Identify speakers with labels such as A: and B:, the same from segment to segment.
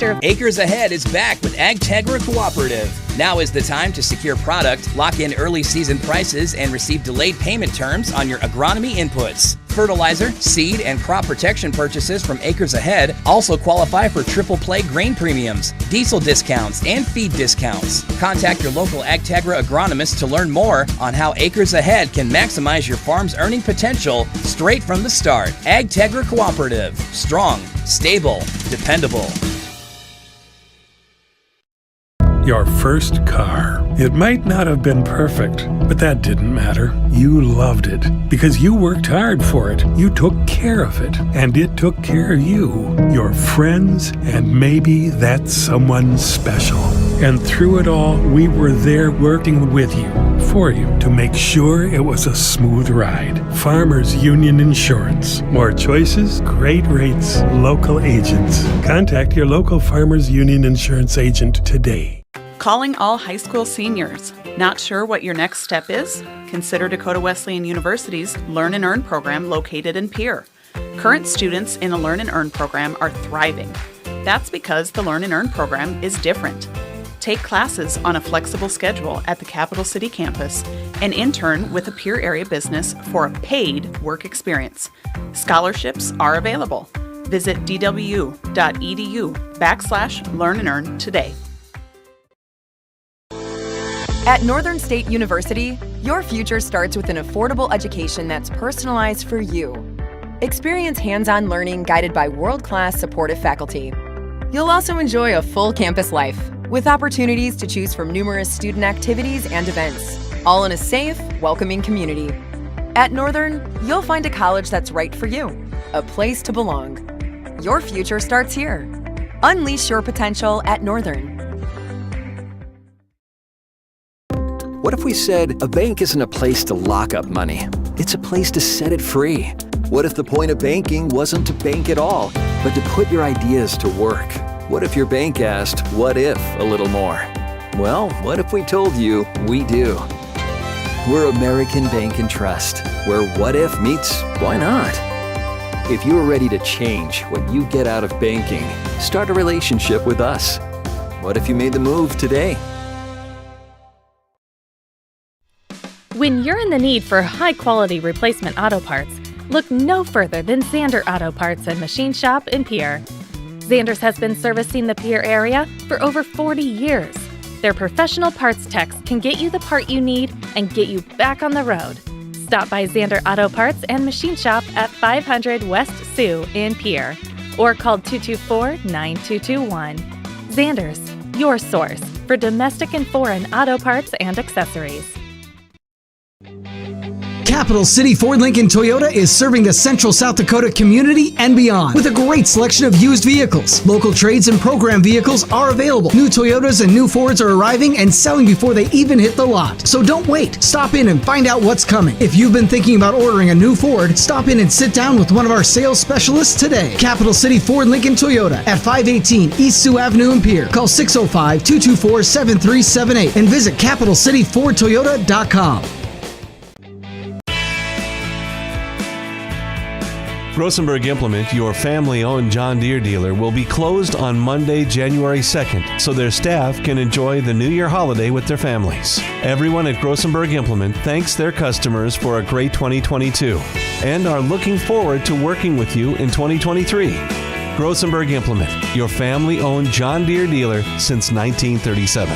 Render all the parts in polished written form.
A: future.
B: Acres Ahead is back with AgTegra Cooperative. Now is the time to secure product, lock in early season prices, and receive delayed payment terms on your agronomy inputs. Fertilizer, seed, and crop protection purchases from Acres Ahead also qualify for triple play grain premiums, diesel discounts, and feed discounts. Contact your local AgTegra agronomist to learn more on how Acres Ahead can maximize your farm's earning potential straight from the start. AgTegra Cooperative. Strong, stable, dependable.
C: Your first car. It might not have been perfect, but that didn't matter. You loved it because you worked hard for it. You took care of it, and it took care of you, your friends, and maybe that someone special. And through it all, we were there working with you, for you, to make sure it was a smooth ride. Farmers Union Insurance. More choices, great rates, local agents. Contact your local Farmers Union Insurance agent today.
D: Calling all high school seniors. Not sure what your next step is? Consider Dakota Wesleyan University's Learn and Earn program located in Pierre. Current students in the Learn and Earn program are thriving. That's because the Learn and Earn program is different. Take classes on a flexible schedule at the Capital City campus and intern with a Pierre area business for a paid work experience. Scholarships are available. Visit dwu.edu/learn-and-earn today.
E: At Northern State University, your future starts with an affordable education that's personalized for you. Experience hands-on learning guided by world-class supportive faculty. You'll also enjoy a full campus life with opportunities to choose from numerous student activities and events, all in a safe, welcoming community. At Northern, you'll find a college that's right for you, a place to belong. Your future starts here. Unleash your potential at Northern.
F: What if we said a bank isn't a place to lock up money? It's a place to set it free. What if the point of banking wasn't to bank at all, but to put your ideas to work? What if your bank asked, what if, a little more? Well, what if we told you we do? We're American Bank and Trust, where what if meets why not? If you're ready to change what you get out of banking, start a relationship with us. What if you made the move today?
A: When you're in the need for high-quality replacement auto parts, look no further than Zander Auto Parts and Machine Shop in Pierre. Zander's has been servicing the Pierre area for over 40 years. Their professional parts techs can get you the part you need and get you back on the road. Stop by Zander Auto Parts and Machine Shop at 500 West Sioux in Pierre or call 224-9221. Zander's, your source for domestic and foreign auto parts and accessories.
G: Capital City Ford Lincoln Toyota is serving the Central South Dakota community and beyond with a great selection of used vehicles. Local trades and program vehicles are available. New Toyotas and new Fords are arriving and selling before they even hit the lot. So don't wait. Stop in and find out what's coming. If you've been thinking about ordering a new Ford, stop in and sit down with one of our sales specialists today. Capital City Ford Lincoln Toyota at 518 East Sioux Avenue in Pierre. Call 605-224-7378 and visit CapitalCityFordToyota.com.
H: Grosenberg Implement, your family-owned John Deere dealer, will be closed on Monday, January 2nd, so their staff can enjoy the New Year holiday with their families. Everyone at Grosenberg Implement thanks their customers for a great 2022 and are looking forward to working with you in 2023. Grosenberg Implement, your family-owned John Deere dealer since 1937.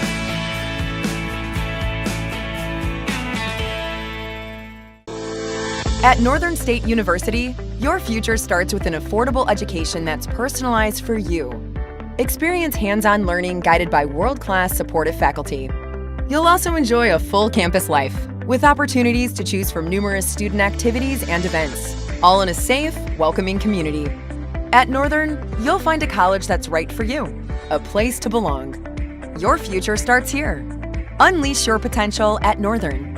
E: At Northern State University, your future starts with an affordable education that's personalized for you. Experience hands-on learning guided by world-class supportive faculty. You'll also enjoy a full campus life with opportunities to choose from numerous student activities and events, all in a safe, welcoming community. At Northern, you'll find a college that's right for you, a place to belong. Your future starts here. Unleash your potential at Northern.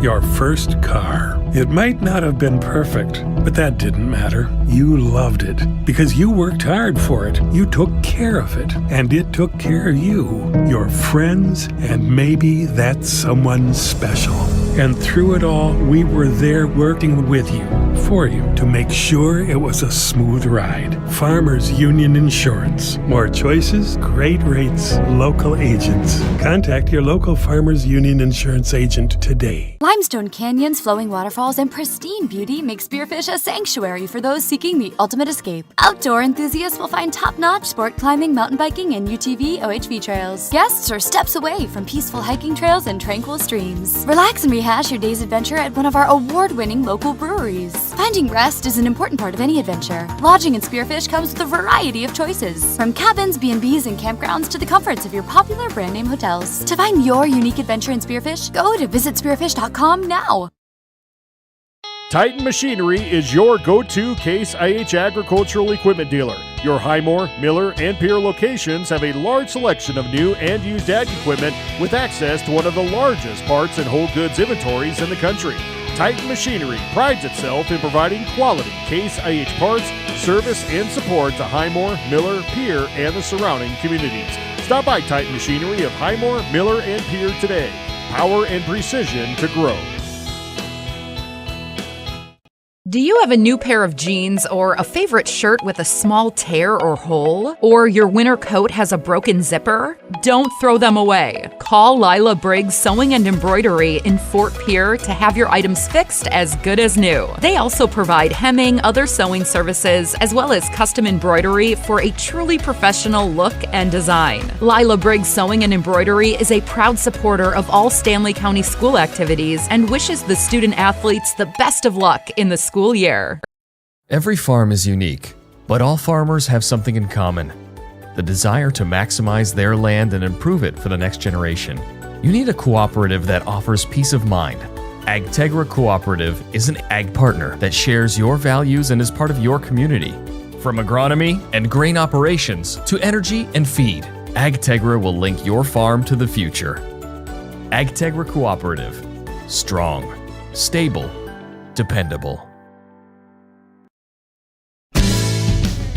C: Your first car. It might not have been perfect, but that didn't matter. You loved it because you worked hard for it. You took care of it, and it took care of you, your friends, and maybe that someone special. And through it all, we were there working with you, for you to make sure it was a smooth ride. Farmers Union Insurance. More choices, great rates, local agents. Contact your local Farmers Union Insurance agent today.
I: Limestone canyons, flowing waterfalls, and pristine beauty make Spearfish a sanctuary for those seeking the ultimate escape. Outdoor enthusiasts will find top-notch sport climbing, mountain biking, and UTV OHV trails. Guests are steps away from peaceful hiking trails and tranquil streams. Relax and rehash your day's adventure at one of our award-winning local breweries. Finding rest is an important part of any adventure. Lodging in Spearfish comes with a variety of choices, from cabins, B&Bs, and campgrounds to the comforts of your popular brand-name hotels. To find your unique adventure in Spearfish, go to visitspearfish.com now.
J: Titan Machinery is your go-to Case IH agricultural equipment dealer. Your Highmore, Miller, and Pierre locations have a large selection of new and used ag equipment with access to one of the largest parts and whole goods inventories in the country. Titan Machinery prides itself in providing quality Case IH parts, service, and support to Highmore, Miller, Pierre, and the surrounding communities. Stop by Titan Machinery of Highmore, Miller, and Pierre today. Power and precision to grow.
K: Do you have a new pair of jeans or a favorite shirt with a small tear or hole? Or your winter coat has a broken zipper? Don't throw them away. Call Lila Briggs Sewing and Embroidery in Fort Pierre to have your items fixed as good as new. They also provide hemming, other sewing services, as well as custom embroidery for a truly professional look and design. Lila Briggs Sewing and Embroidery is a proud supporter of all Stanley County school activities and wishes the student athletes the best of luck in the school year.
L: Every farm is unique, but all farmers have something in common: the desire to maximize their land and improve it for the next generation. You need a cooperative that offers peace of mind. AgTegra Cooperative is an ag partner that shares your values and is part of your community. From agronomy and grain operations to energy and feed, AgTegra will link your farm to the future. AgTegra Cooperative. Strong, stable, dependable.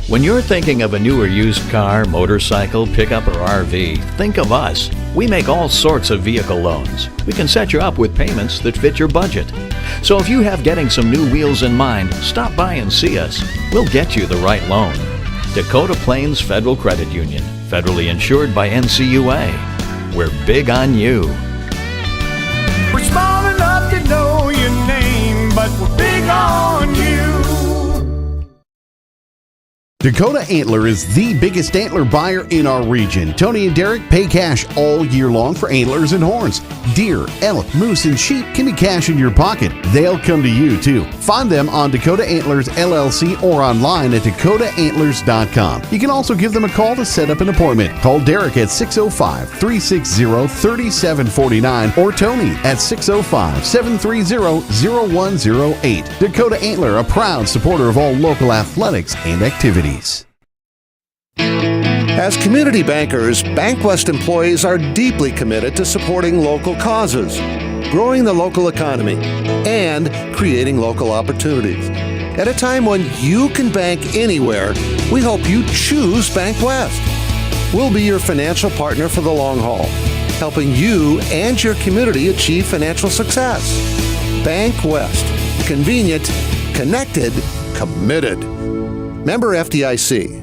M: When you're thinking of a new or used car, motorcycle, pickup, or RV, think of us. We make all sorts of vehicle loans. We can set you up with payments that fit your budget. So if you have getting some new wheels in mind, stop by and see us. We'll get you the right loan. Dakota Plains Federal Credit Union, federally insured by NCUA. We're big on you.
N: We're small enough to know your name, but we're big on you.
O: Dakota Antler is the biggest antler buyer in our region. Tony and Derek pay cash all year long for antlers and horns. Deer, elk, moose, and sheep can be cash in your pocket. They'll come to you too. Find them on Dakota Antlers LLC or online at dakotaantlers.com. You can also give them a call to set up an appointment. Call Derek at 605-360-3749 or Tony at 605-730-0108. Dakota Antler, a proud supporter of all local athletics and activities.
P: As community bankers, BankWest employees are deeply committed to supporting local causes, growing the local economy, and creating local opportunities. At a time when you can bank anywhere, we hope you choose BankWest. We'll be your financial partner for the long haul, helping you and your community achieve financial success. BankWest. Convenient, connected, committed. Member FDIC.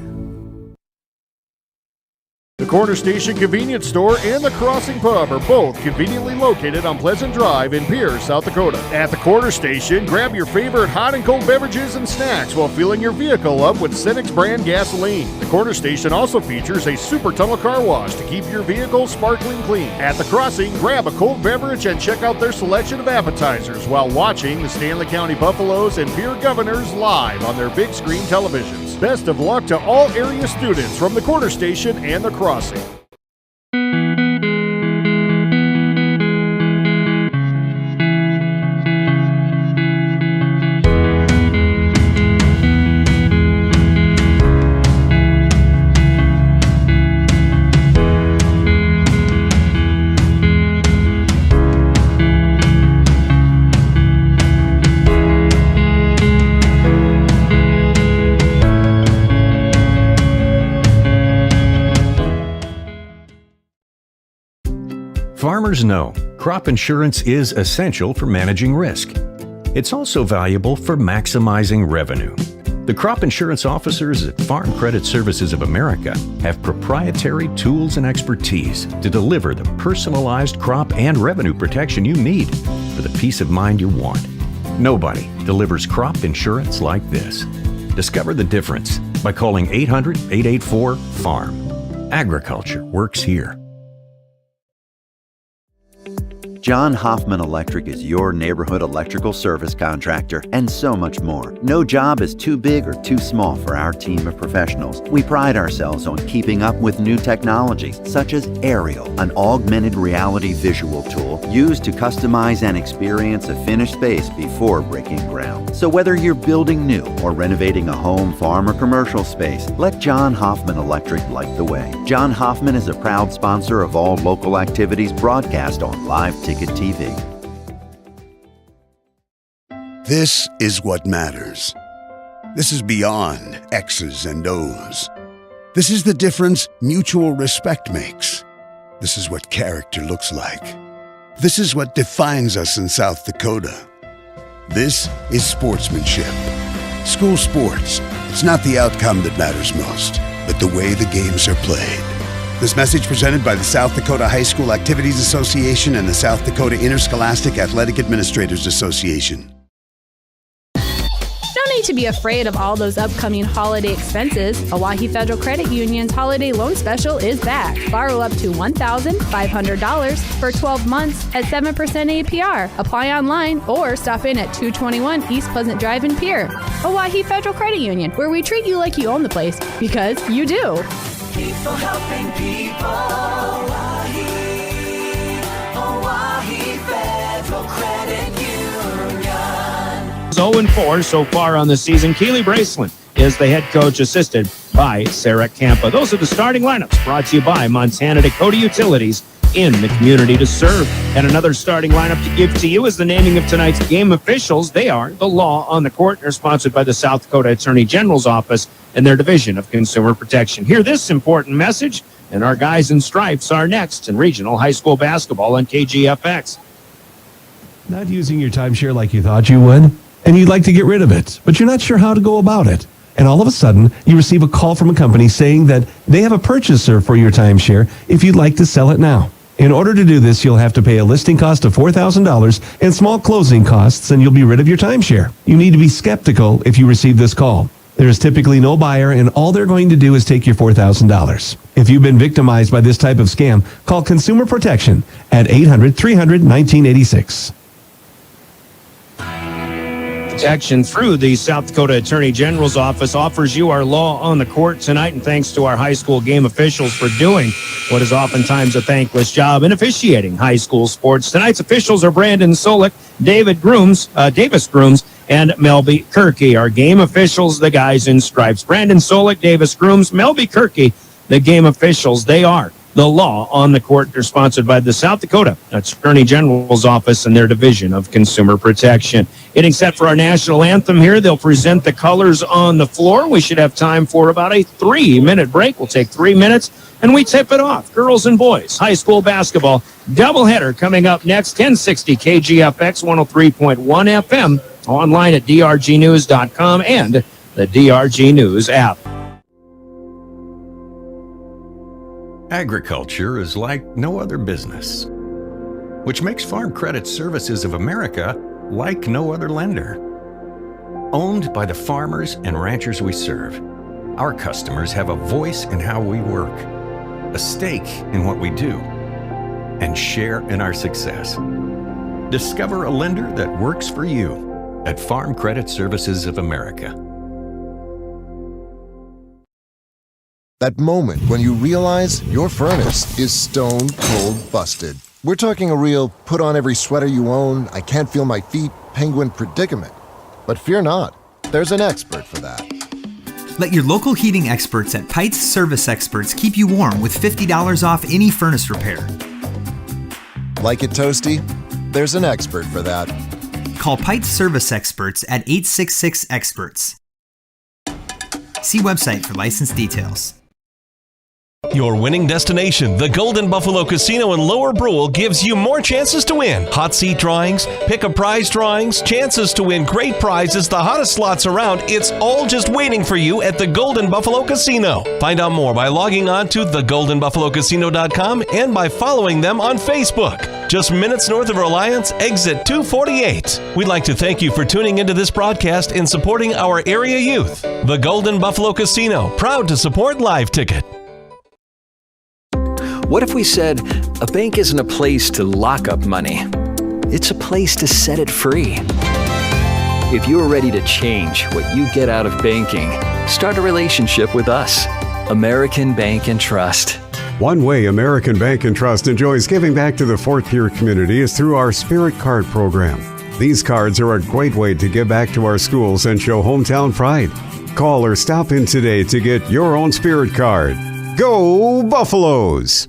J: The Corner Station Convenience Store and the Crossing Pub are both conveniently located on Pleasant Drive in Pierre, South Dakota. At the Corner Station, grab your favorite hot and cold beverages and snacks while filling your vehicle up with Cenex brand gasoline. The Corner Station also features a super tunnel car wash to keep your vehicle sparkling clean. At the Crossing, grab a cold beverage and check out their selection of appetizers while watching the Stanley County Buffaloes and Pierre Governors live on their big screen televisions. Best of luck to all area students from the Corner Station and the Crossing.
Q: Farmers know crop insurance is essential for managing risk. It's also valuable for maximizing revenue. The crop insurance officers at Farm Credit Services of America have proprietary tools and expertise to deliver the personalized crop and revenue protection you need for the peace of mind you want. Nobody delivers crop insurance like this. Discover the difference by calling 800-884-FARM. Agriculture works here.
R: John Hoffman Electric is your neighborhood electrical service contractor and so much more. No job is too big or too small for our team of professionals. We pride ourselves on keeping up with new technologies such as Aerial, an augmented reality visual tool used to customize and experience a finished space before breaking ground. So whether you're building new or renovating a home, farm, or commercial space, let John Hoffman Electric light the way. John Hoffman is a proud sponsor of all local activities broadcast on Live Ticket TV.
S: This is what matters. This is beyond X's and O's. This is the difference mutual respect makes. This is what character looks like. This is what defines us in South Dakota. This is sportsmanship. School sports, it's not the outcome that matters most, but the way the games are played. This message presented by the South Dakota High School Activities Association and the South Dakota Interscholastic Athletic Administrators Association.
T: Don't need to be afraid of all those upcoming holiday expenses. Oahe Federal Credit Union's holiday loan special is back. Borrow up to $1,500 for 12 months at 7% APR. Apply online or stop in at 221 East Pleasant Drive in Pierre. Oahe Federal Credit Union, where we treat you like you own the place, because you do.
N: People helping people. Oahe Federal Credit Union.
U: 0-4 so far on the season. Keely Braceland is the head coach, assisted by Sarah Campa. Those are the starting lineups brought to you by Montana Dakota Utilities, in the community to serve. And another starting lineup to give to you is the naming of tonight's game officials. They are the Law on the Court. They're sponsored by the South Dakota Attorney General's Office and their Division of Consumer Protection. Hear this important message, and our guys in stripes are next in regional high school basketball on KGFX.
H: Not using your timeshare like you thought you would, and you'd like to get rid of it, but you're not sure how to go about it. And all of a sudden, you receive a call from a company saying that they have a purchaser for your timeshare if you'd like to sell it now. In order to do this, you'll have to pay a listing cost of $4,000 and small closing costs, and you'll be rid of your timeshare. You need to be skeptical if you receive this call. There is typically no buyer, and all they're going to do is take your $4,000. If you've been victimized by this type of scam, call Consumer Protection at 800-300-1986.
U: Protection through the South Dakota Attorney General's Office offers you our Law on the Court tonight, and thanks to our high school game officials for doing what is oftentimes a thankless job in officiating high school sports. Tonight's officials are Brandon Solik, Davis Grooms, and Melby Kirky. Our game officials, the guys in stripes. Brandon Solik, Davis Grooms, Melby Kirky, the game officials. They are the Law on the Court. They're sponsored by the South Dakota Attorney General's Office and their Division of Consumer Protection. Getting set for our national anthem here. They'll present the colors on the floor. We should have time for about a 3-minute break. We'll take 3 minutes, and we tip it off. Girls and boys high school basketball doubleheader coming up next. 1060 KGFX 103.1 FM. Online at drgnews.com and the DRG News app.
Q: Agriculture is like no other business, which makes Farm Credit Services of America like no other lender. Owned by the farmers and ranchers we serve, our customers have a voice in how we work, a stake in what we do, and share in our success. Discover a lender that works for you at Farm Credit Services of America.
V: That moment when you realize your furnace is stone cold busted. We're talking a real put on every sweater you own, I can't feel my feet, penguin predicament. But fear not, there's an expert for that.
W: Let your local heating experts at Pites Service Experts keep you warm with $50 off any furnace repair.
V: Like it toasty? There's an expert for that.
W: Call Pites Service Experts at 866-EXPERTS. See website for license details.
H: Your winning destination, the Golden Buffalo Casino in Lower Brule, gives you more chances to win. Hot seat drawings, pick a prize drawings, chances to win great prizes, the hottest slots around. It's all just waiting for you at the Golden Buffalo Casino. Find out more by logging on to thegoldenbuffalocasino.com and by following them on Facebook. Just minutes north of Reliance, exit 248. We'd like to thank you for tuning into this broadcast and supporting our area youth. The Golden Buffalo Casino, proud to support Live Ticket.
B: What if we said a bank isn't a place to lock up money? It's a place to set it free. If you're ready to change what you get out of banking, start a relationship with us. American Bank and Trust.
D: One way American Bank and Trust enjoys giving back to the Fort Pierre community is through our Spirit Card program. These cards are a great way to give back to our schools and show hometown pride. Call or stop in today to get your own Spirit Card. Go Buffaloes!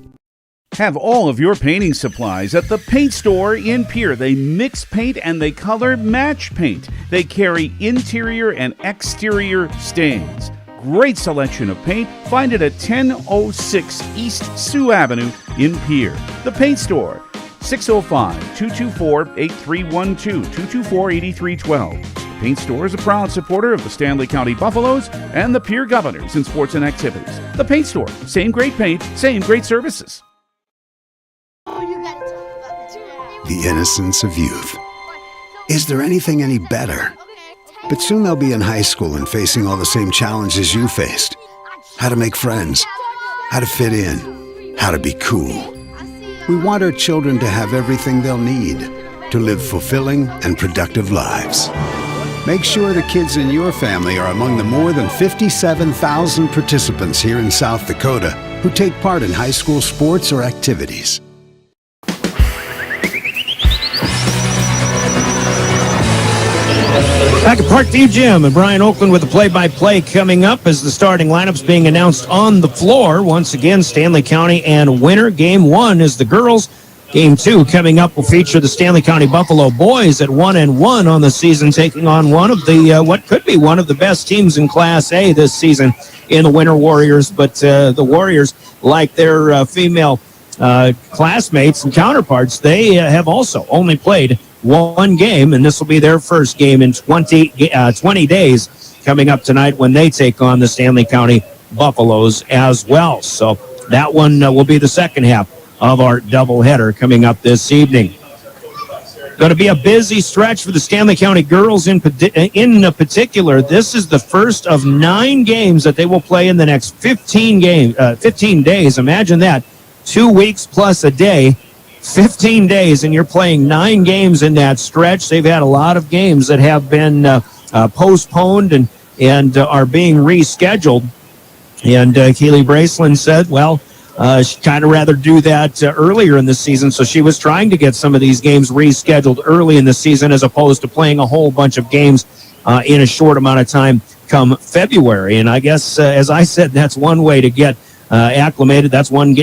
F: Have all of your painting supplies at the paint store in Pierre. They mix paint and they color match paint. They carry interior and exterior stains. Great selection of paint. Find it at 1006 East Sioux Avenue in Pierre. The Paint Store, 605-224-8312, 224-8312. The Paint Store is a proud supporter of the Stanley County Buffaloes and the Pierre Governors in sports and activities. The Paint Store, same great paint, same great services.
S: The innocence of youth. Is there anything any better? But soon they'll be in high school and facing all the same challenges you faced. How to make friends, how to fit in, how to be cool. We want our children to have everything they'll need to live fulfilling and productive lives. Make sure the kids in your family are among the more than 57,000 participants here in South Dakota who take part in high school sports or activities.
U: Back at Parkview Gym, and Brian Oakland with the play-by-play coming up as the starting lineups being announced on the floor. Once again, Stanley County and Winter. Game 1 is the girls. Game 2 coming up will feature the Stanley County Buffalo boys at 1-1 on the season, taking on one of the what could be one of the best teams in Class A this season in the Winter Warriors. But the Warriors, like their female classmates and counterparts, they have also only played one game, and this will be their first game in 20 days coming up tonight when they take on the Stanley County Buffaloes as well. So that one will be the second half of our doubleheader coming up this evening. Going to be a busy stretch for the Stanley County girls in particular. This is the first of 9 games that they will play in the next 15 days. Imagine that. 2 weeks plus a day. 15 days, and you're playing 9 games in that stretch. They've had a lot of games that have been postponed and are being rescheduled. And Keely Braceland said, well, she'd kind of rather do that earlier in the season, so she was trying to get some of these games rescheduled early in the season as opposed to playing a whole bunch of games in a short amount of time come February. And I guess, as I said, that's one way to get acclimated. That's one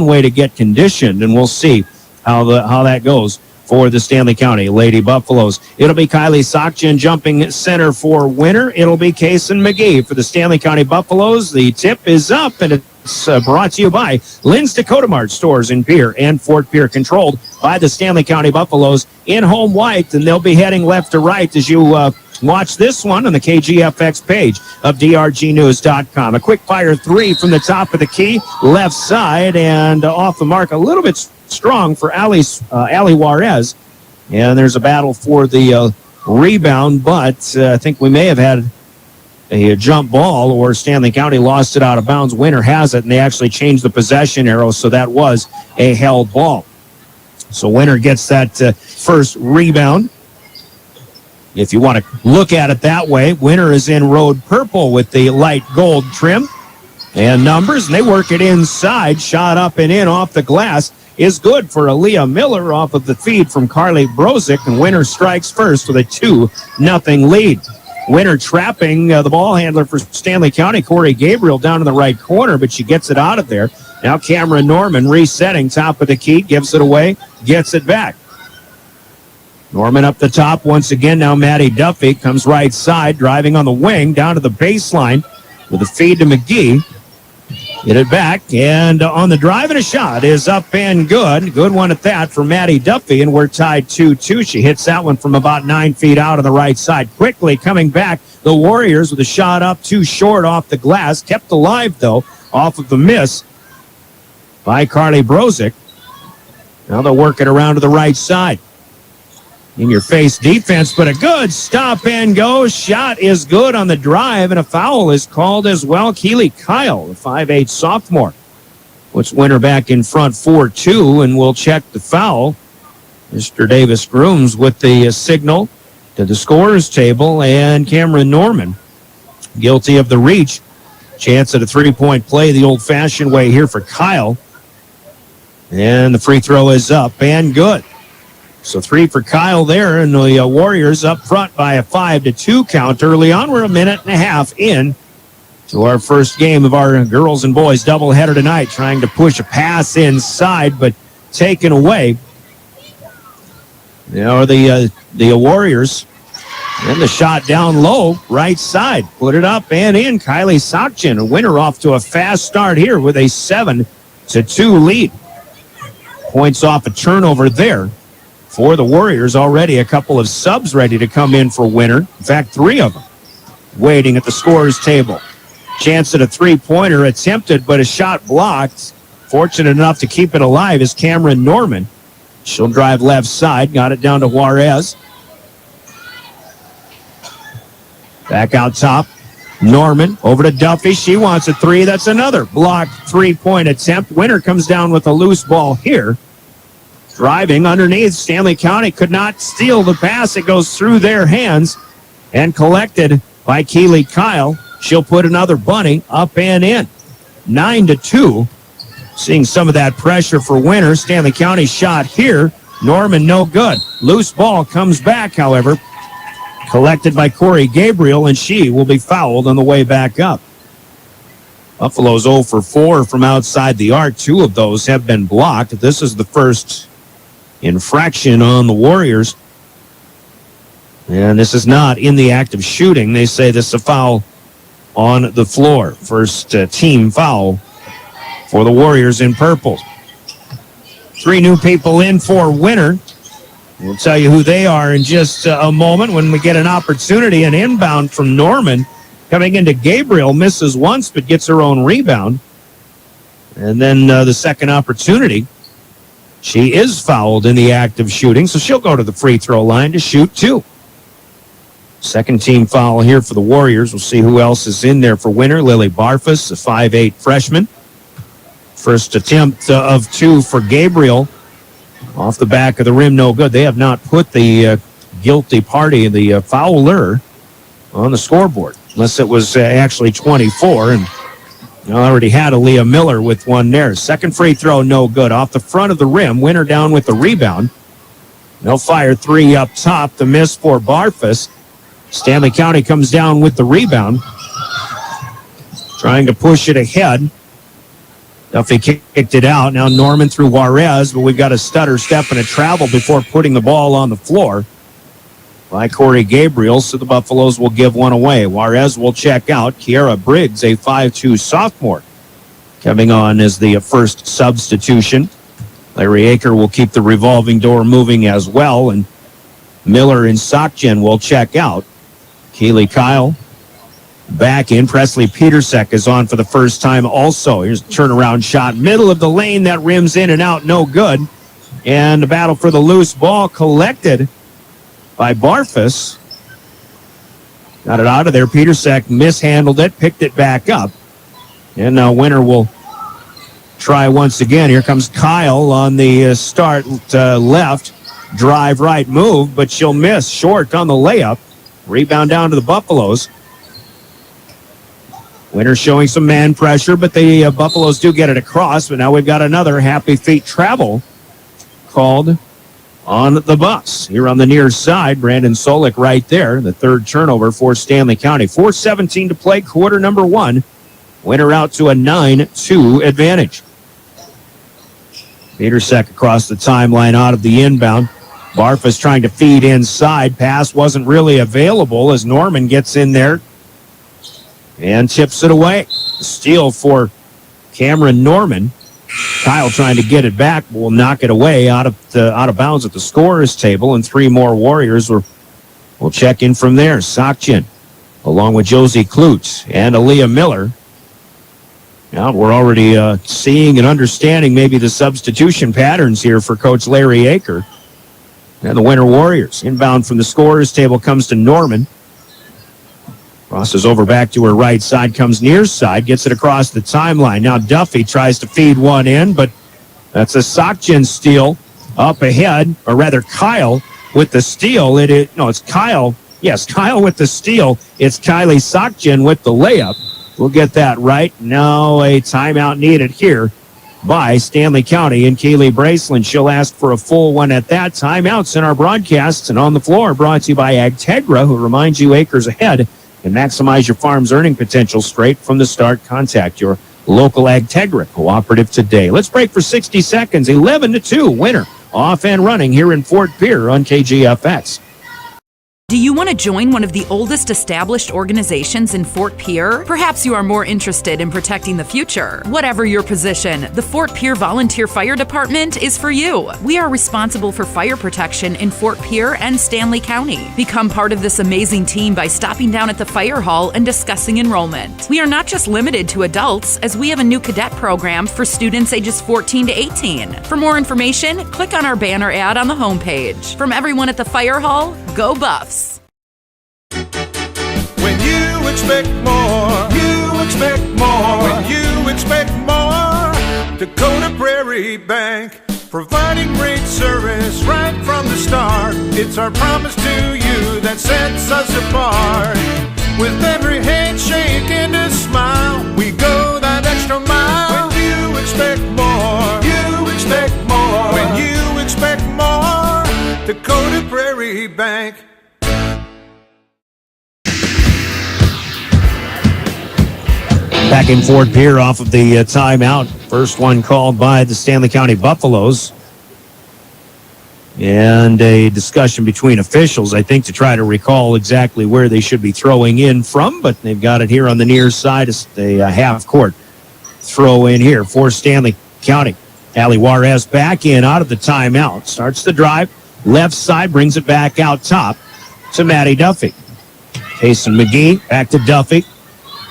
U: way to get conditioned, and we'll see how that goes for the Stanley County Lady Buffaloes. It'll be Kylie Sockjen jumping center for Winter. It'll be Kason McGee for the Stanley County Buffaloes. The tip is up, and it's brought to you by Lynn's Dakota Mart stores in Pierre and Fort Pierre, controlled by the Stanley County Buffaloes in home white, and they'll be heading left to right as you watch this one on the KGFX page of drgnews.com. A quick fire 3 from the top of the key, left side, and off the mark a little bit strong for Ali Juarez. And there's a battle for the rebound, but I think we may have had a jump ball, or Stanley County lost it out of bounds. Winter has it, and they actually changed the possession arrow, so that was a held ball. So Winter gets that first rebound. If you want to look at it that way, Winter is in road purple with the light gold trim and numbers, and they work it inside. Shot up and in off the glass is good for Aaliyah Miller off of the feed from Carly Brozick, and Winter strikes first with a 2-0 lead. Winter trapping the ball handler for Stanley County, Corey Gabriel, down in the right corner, but she gets it out of there. Now Cameron Norman resetting top of the key, gives it away, gets it back. Norman up the top once again. Now Maddie Duffy comes right side, driving on the wing, down to the baseline with a feed to McGee. Get it back, and on the drive and a shot is up and good. Good one at that for Maddie Duffy, and we're tied 2-2. She hits that one from about 9 feet out on the right side. Quickly coming back, the Warriors with a shot up too short off the glass. Kept alive, though, off of the miss by Carly Brozick. Now they'll work it around to the right side. In-your-face defense, but a good stop and go. Shot is good on the drive, and a foul is called as well. Keely Kyle, the 5'8 sophomore, puts Winter back in front 4-2, and we'll check the foul. Mr. Davis Grooms with the signal to the scorer's table, and Cameron Norman guilty of the reach. Chance at a three-point play the old-fashioned way here for Kyle. And the free throw is up and good. So 3 for Kyle there, and the Warriors up front by a 5-2 count early on. We're a minute and a half in to our first game of our girls and boys doubleheader tonight, trying to push a pass inside, but taken away. Now the Warriors, and the shot down low, right side. Put it up and in. Kylie Sokchin, a winner, off to a fast start here with a 7-2 lead. Points off a turnover there for the Warriors. Already a couple of subs ready to come in for Winter. In fact, 3 of them waiting at the scorer's table. Chance at a three-pointer attempted, but a shot blocked. Fortunate enough to keep it alive is Cameron Norman. She'll drive left side. Got it down to Juarez. Back out top. Norman over to Duffy. She wants a 3. That's another blocked three-point attempt. Winter comes down with a loose ball here. Driving underneath, Stanley County could not steal the pass. It goes through their hands and collected by Keely Kyle. She'll put another bunny up and in. 9-2. Seeing some of that pressure for Winter. Stanley County shot here. Norman no good. Loose ball comes back, however. Collected by Corey Gabriel, and she will be fouled on the way back up. Buffalo's 0 for 4 from outside the arc. 2 of those have been blocked. This is the first infraction on the Warriors. And this is not in the act of shooting. They say this is a foul on the floor. First team foul for the Warriors in purple. 3 new people in for Winter. We'll tell you who they are in just a moment when we get an opportunity. An inbound from Norman coming into Gabriel. Misses once but gets her own rebound. And then the second opportunity. She is fouled in the act of shooting, so she'll go to the free throw line to shoot 2. Second team foul here for the Warriors. We'll see who else is in there for Winter. Lily Barfus, a 5'8 freshman. First attempt of 2 for Gabriel. Off the back of the rim, no good. They have not put the guilty party, the fouler, on the scoreboard, unless it was actually 24. And I already had Aaliyah Miller with one there. Second free throw, no good. Off the front of the rim, Winter down with the rebound. They'll fire 3 up top. The miss for Barfus. Stanley County comes down with the rebound, trying to push it ahead. Duffy kicked it out. Now Norman through Juarez, but we've got a stutter step and a travel before putting the ball on the floor by Corey Gabriel, so the Buffaloes will give one away. Juarez will check out. Kiara Briggs, a 5'2 sophomore, coming on as the first substitution. Larry Aker will keep the revolving door moving as well, and Miller and Sokchin will check out. Keely Kyle back in. Presley Petersek is on for the first time also. Here's a turnaround shot. Middle of the lane. That rims in and out. No good. And the battle for the loose ball collected by Barfus. Got it out of there. Petersek mishandled it. Picked it back up. And now Winter will try once again. Here comes Kyle on the start left. Drive right move, but she'll miss. Short on the layup. Rebound down to the Buffaloes. Winter showing some man pressure, but the Buffaloes do get it across. But now we've got another happy feet travel called on the bus. Here on the near side, Brandon Solik right there. The third turnover for Stanley County. 4:17 to play, quarter number 1. Winter out to a 9-2 advantage. Petersek across the timeline out of the inbound. Barfus trying to feed inside. Pass wasn't really available as Norman gets in there and tips it away. Steal for Cameron Norman. Kyle trying to get it back, but will knock it away out of bounds at the scorer's table, and 3 more Warriors will check in from there. Sakchin, along with Josie Klutz and Aaliyah Miller. Now we're already seeing and understanding maybe the substitution patterns here for Coach Larry Aker. And the Winter Warriors. Inbound from the scorer's table comes to Norman. Crosses over back to her right side, comes near side, gets it across the timeline. Now Duffy tries to feed one in, but that's a Sakchin steal up ahead, or rather Kyle with the steal. It's Kyle. Yes, Kyle with the steal. It's Kylie Sakchin with the layup. We'll get that right. Now a timeout needed here by Stanley County and Kaylee Braceland. She'll ask for a full one at that. Timeouts in our broadcasts and on the floor brought to you by Agtegra, who reminds you acres ahead and maximize your farm's earning potential straight from the start. Contact your local Agtegra cooperative today. Let's break for 60 seconds. 11-2 Winter off and running here in Fort Pierre on KGFX.
K: Do you want to join one of the oldest established organizations in Fort Pierre? Perhaps you are more interested in protecting the future. Whatever your position, the Fort Pierre Volunteer Fire Department is for you. We are responsible for fire protection in Fort Pierre and Stanley County. Become part of this amazing team by stopping down at the fire hall and discussing enrollment. We are not just limited to adults, as we have a new cadet program for students ages 14 to 18. For more information, click on our banner ad on the homepage. From everyone at the fire hall, go Buffs!
N: When you expect more, you expect more. When you expect more, Dakota Prairie Bank, providing great service right from the start. It's our promise to you that sets us apart. With every handshake and a smile, we go that extra mile. When you expect more, you expect more. When you expect more, Dakota Prairie Bank.
U: Back in Fort Pierre off of the timeout. First one called by the Stanley County Buffaloes. And a discussion between officials, I think, to try to recall exactly where they should be throwing in from. But they've got it here on the near side. It's a half-court throw in here for Stanley County. Allie Juarez back in out of the timeout. Starts the drive. Left side, brings it back out top to Maddie Duffy. Jason McGee back to Duffy.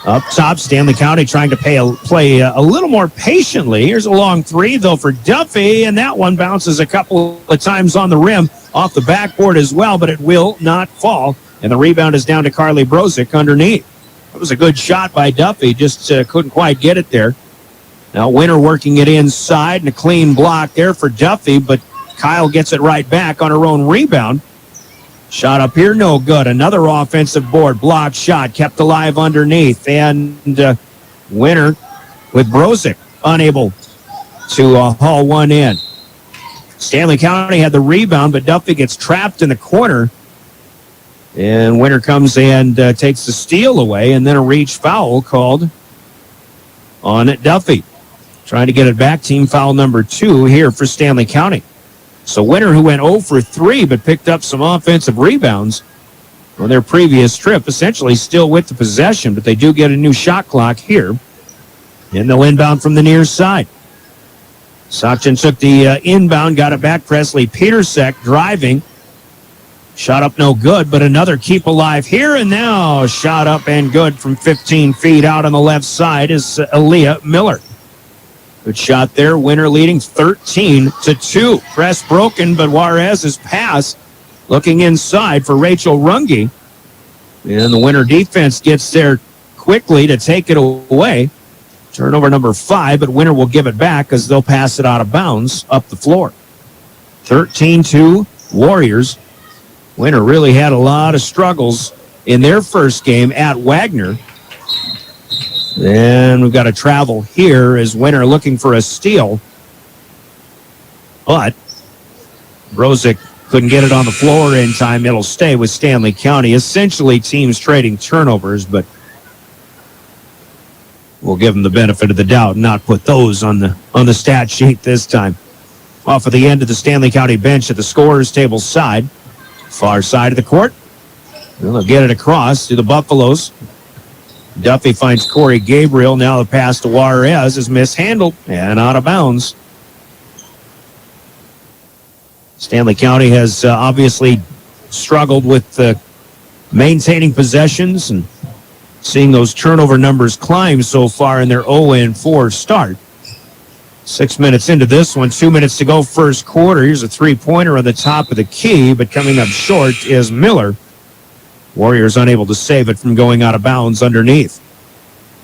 U: Up top, Stanley County trying to play a little more patiently. Here's a long three, though, for Duffy, and that one bounces a couple of times on the rim, off the backboard as well, but it will not fall. And the rebound is down to Carly Brozick underneath. That was a good shot by Duffy, just couldn't quite get it there. Now Winter working it inside, and a clean block there for Duffy, but Kyle gets it right back on her own rebound. Shot up here, no good. Another offensive board, blocked shot, kept alive underneath. And Winter with Brozick unable to haul one in. Stanley County had the rebound, but Duffy gets trapped in the corner. And Winter comes and takes the steal away, and then a reach foul called on Duffy. Trying to get it back, team foul number 2 here for Stanley County. So Winter, who went 0 for 3 but picked up some offensive rebounds on their previous trip, essentially still with the possession, but they do get a new shot clock here. And they'll inbound from the near side. Sakchin took the inbound, got it back. Presley Petersek driving. Shot up no good, but another keep alive here. And now shot up and good from 15 feet out on the left side is Aaliyah Miller. Good shot there. Winter leading 13-2. Press broken, but Juarez's pass looking inside for Rachel Runge. And the Winter defense gets there quickly to take it away. Turnover number 5, but Winter will give it back as they'll pass it out of bounds up the floor. 13-2 Warriors. Winter really had a lot of struggles in their first game at Wagner. Then we've got to travel here as Winter looking for a steal. But Brozick couldn't get it on the floor in time. It'll stay with Stanley County. Essentially teams trading turnovers, but we'll give them the benefit of the doubt and not put those on the stat sheet this time. Off of the end of the Stanley County bench at the scorer's table side. Far side of the court. They'll get it across to the Buffaloes. Duffy finds Corey Gabriel. Now the pass to Juarez is mishandled and out of bounds. Stanley County has obviously struggled with maintaining possessions and seeing those turnover numbers climb so far in their 0-4 start. 6 minutes into this one, 2 minutes to go first quarter. Here's a three-pointer on the top of the key, but coming up short is Miller. Warriors unable to save it from going out of bounds underneath.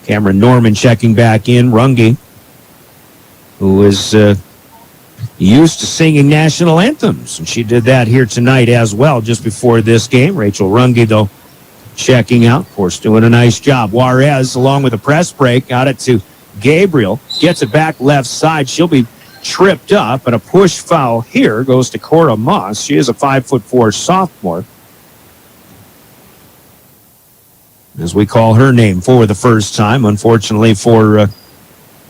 U: Cameron Norman checking back in. Runge, who is used to singing national anthems, and she did that here tonight as well just before this game. Rachel Runge, though, checking out. Of course, doing a nice job. Juarez, along with a press break, got it to Gabriel. Gets it back left side. She'll be tripped up, and a push foul here goes to Cora Moss. She is a 5'4" sophomore, as we call her name for the first time, unfortunately for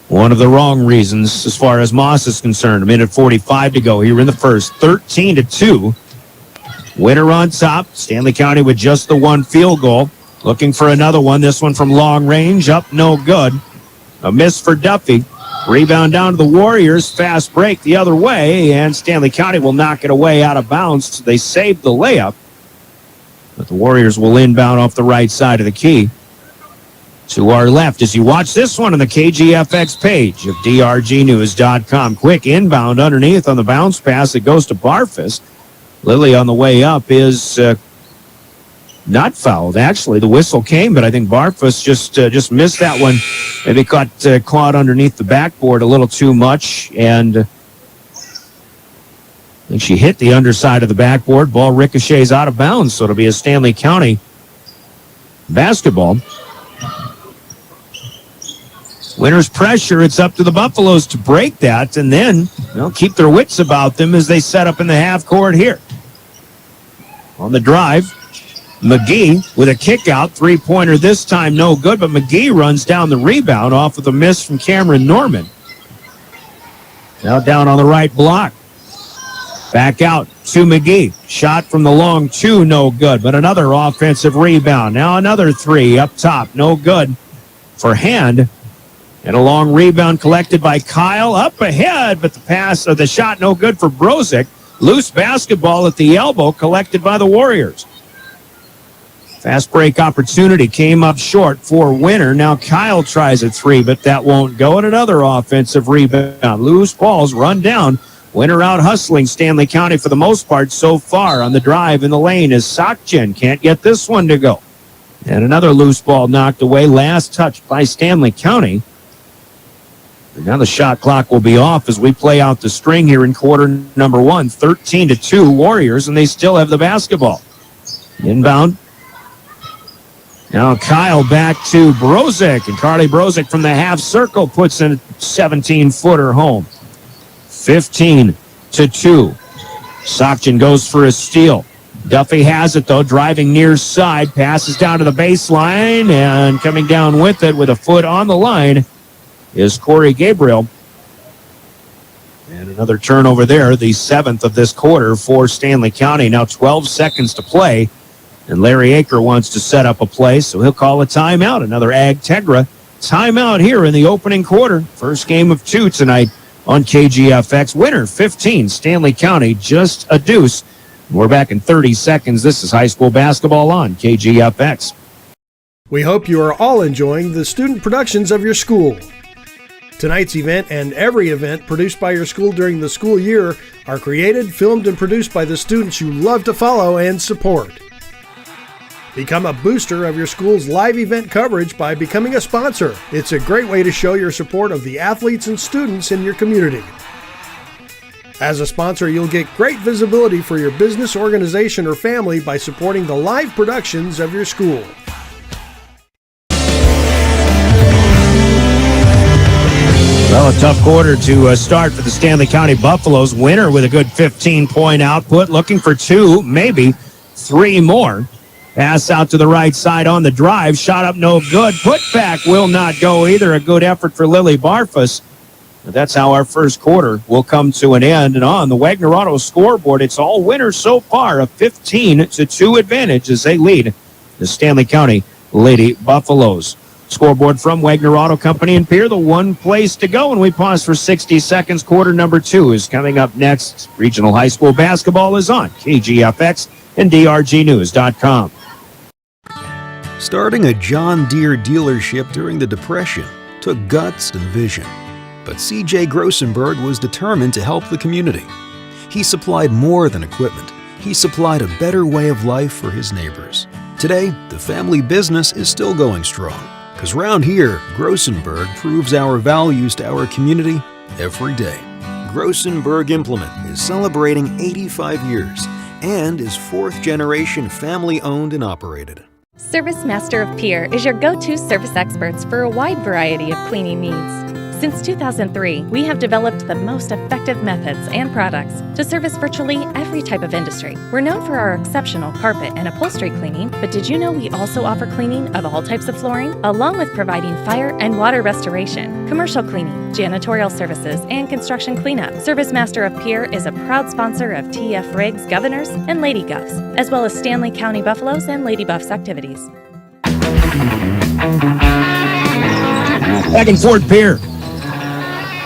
U: one of the wrong reasons as far as Moss is concerned. A minute 45 to go here in the first. 13-2. Winner on top. Stanley County with just the one field goal. Looking for another one. This one from long range. Up, no good. A miss for Duffy. Rebound down to the Warriors. Fast break the other way, and Stanley County will knock it away out of bounds. They saved the layup, but the Warriors will inbound off the right side of the key. To our left as you watch this one on the KGFX page of drgnews.com. Quick inbound underneath on the bounce pass. It goes to Barfus. Lilly on the way up is not fouled. Actually, the whistle came, but I think Barfus just missed that one. Maybe got caught underneath the backboard a little too much, and I think she hit the underside of the backboard. Ball ricochets out of bounds, so it'll be a Stanley County basketball. Winner's pressure. It's up to the Buffaloes to break that and then keep their wits about them as they set up in the half court here. On the drive, McGee with a kick out. Three-pointer this time, no good, but McGee runs down the rebound off of the miss from Cameron Norman. Now down on the right block. Back out to McGee. Shot from the long two, no good, but another offensive rebound. Now another three up top, no good for Hand. And a long rebound collected by Kyle up ahead, but the pass or the shot no good for Brozick. Loose basketball at the elbow collected by the Warriors. Fast break opportunity came up short for Winner. Now Kyle tries a three, but that won't go. And another offensive rebound. Loose balls run down. Winner out hustling Stanley County for the most part so far. On the drive in the lane is Sakchen. Can't get this one to go. And another loose ball knocked away. Last touch by Stanley County. And now the shot clock will be off as we play out the string here in quarter number one. 13-2 Warriors, and they still have the basketball. Inbound. Now Kyle back to Brozick, and Carly Brozick from the half circle puts in a 17-footer home. 15-2. Sakchen goes for a steal. Duffy has it, though, driving near side. Passes down to the baseline, and coming down with it with a foot on the line is Corey Gabriel. And another turnover there, the seventh of this quarter for Stanley County. Now 12 seconds to play, and Larry Aker wants to set up a play, so he'll call a timeout. Another Ag Tegra timeout here in the opening quarter. First game of two tonight on KGFX. Winner 15, Stanley County, just a deuce. We're back in 30 seconds. This is high school basketball on KGFX.
A: We hope you are all enjoying the student productions of your school. Tonight's event and every event produced by your school during the school year are created, filmed, and produced by the students you love to follow and support. Become a booster of your school's live event coverage by becoming a sponsor. It's a great way to show your support of the athletes and students in your community. As a sponsor, you'll get great visibility for your business, organization, or family by supporting the live productions of your school.
U: Well, a tough quarter to start for the Stanley County Buffaloes. Winner with a good 15-point output, looking for two, maybe three more. Pass out to the right side on the drive. Shot up, no good. Put back will not go either. A good effort for Lily Barfus. But that's how our first quarter will come to an end. And on the Wagner Auto scoreboard, it's all Winners so far. A 15-2 advantage as they lead the Stanley County Lady Buffaloes. Scoreboard from Wagner Auto Company in Pierre, the one place to go. And we pause for 60 seconds. Quarter number 2 is coming up next. Regional high school basketball is on KGFX and drgnews.com.
C: Starting a John Deere dealership during the Depression took guts and vision. But C.J. Grossenberg was determined to help the community. He supplied more than equipment. He supplied a better way of life for his neighbors. Today, the family business is still going strong. Because round here, Grossenberg proves our values to our community every day. Grossenberg Implement is celebrating 85 years and is 4th generation family owned and operated.
E: Service Master of Pierre is your go-to service experts for a wide variety of cleaning needs. Since 2003, we have developed the most effective methods and products to service virtually every type of industry. We're known for our exceptional carpet and upholstery cleaning, but did you know we also offer cleaning of all types of flooring, along with providing fire and water restoration, commercial cleaning, janitorial services, and construction cleanup. Service Master of Pierre is a proud sponsor of TF Riggs Governors and Lady Govs, as well as Stanley County Buffaloes and Lady Buffs activities.
U: Back in Fort Pierre.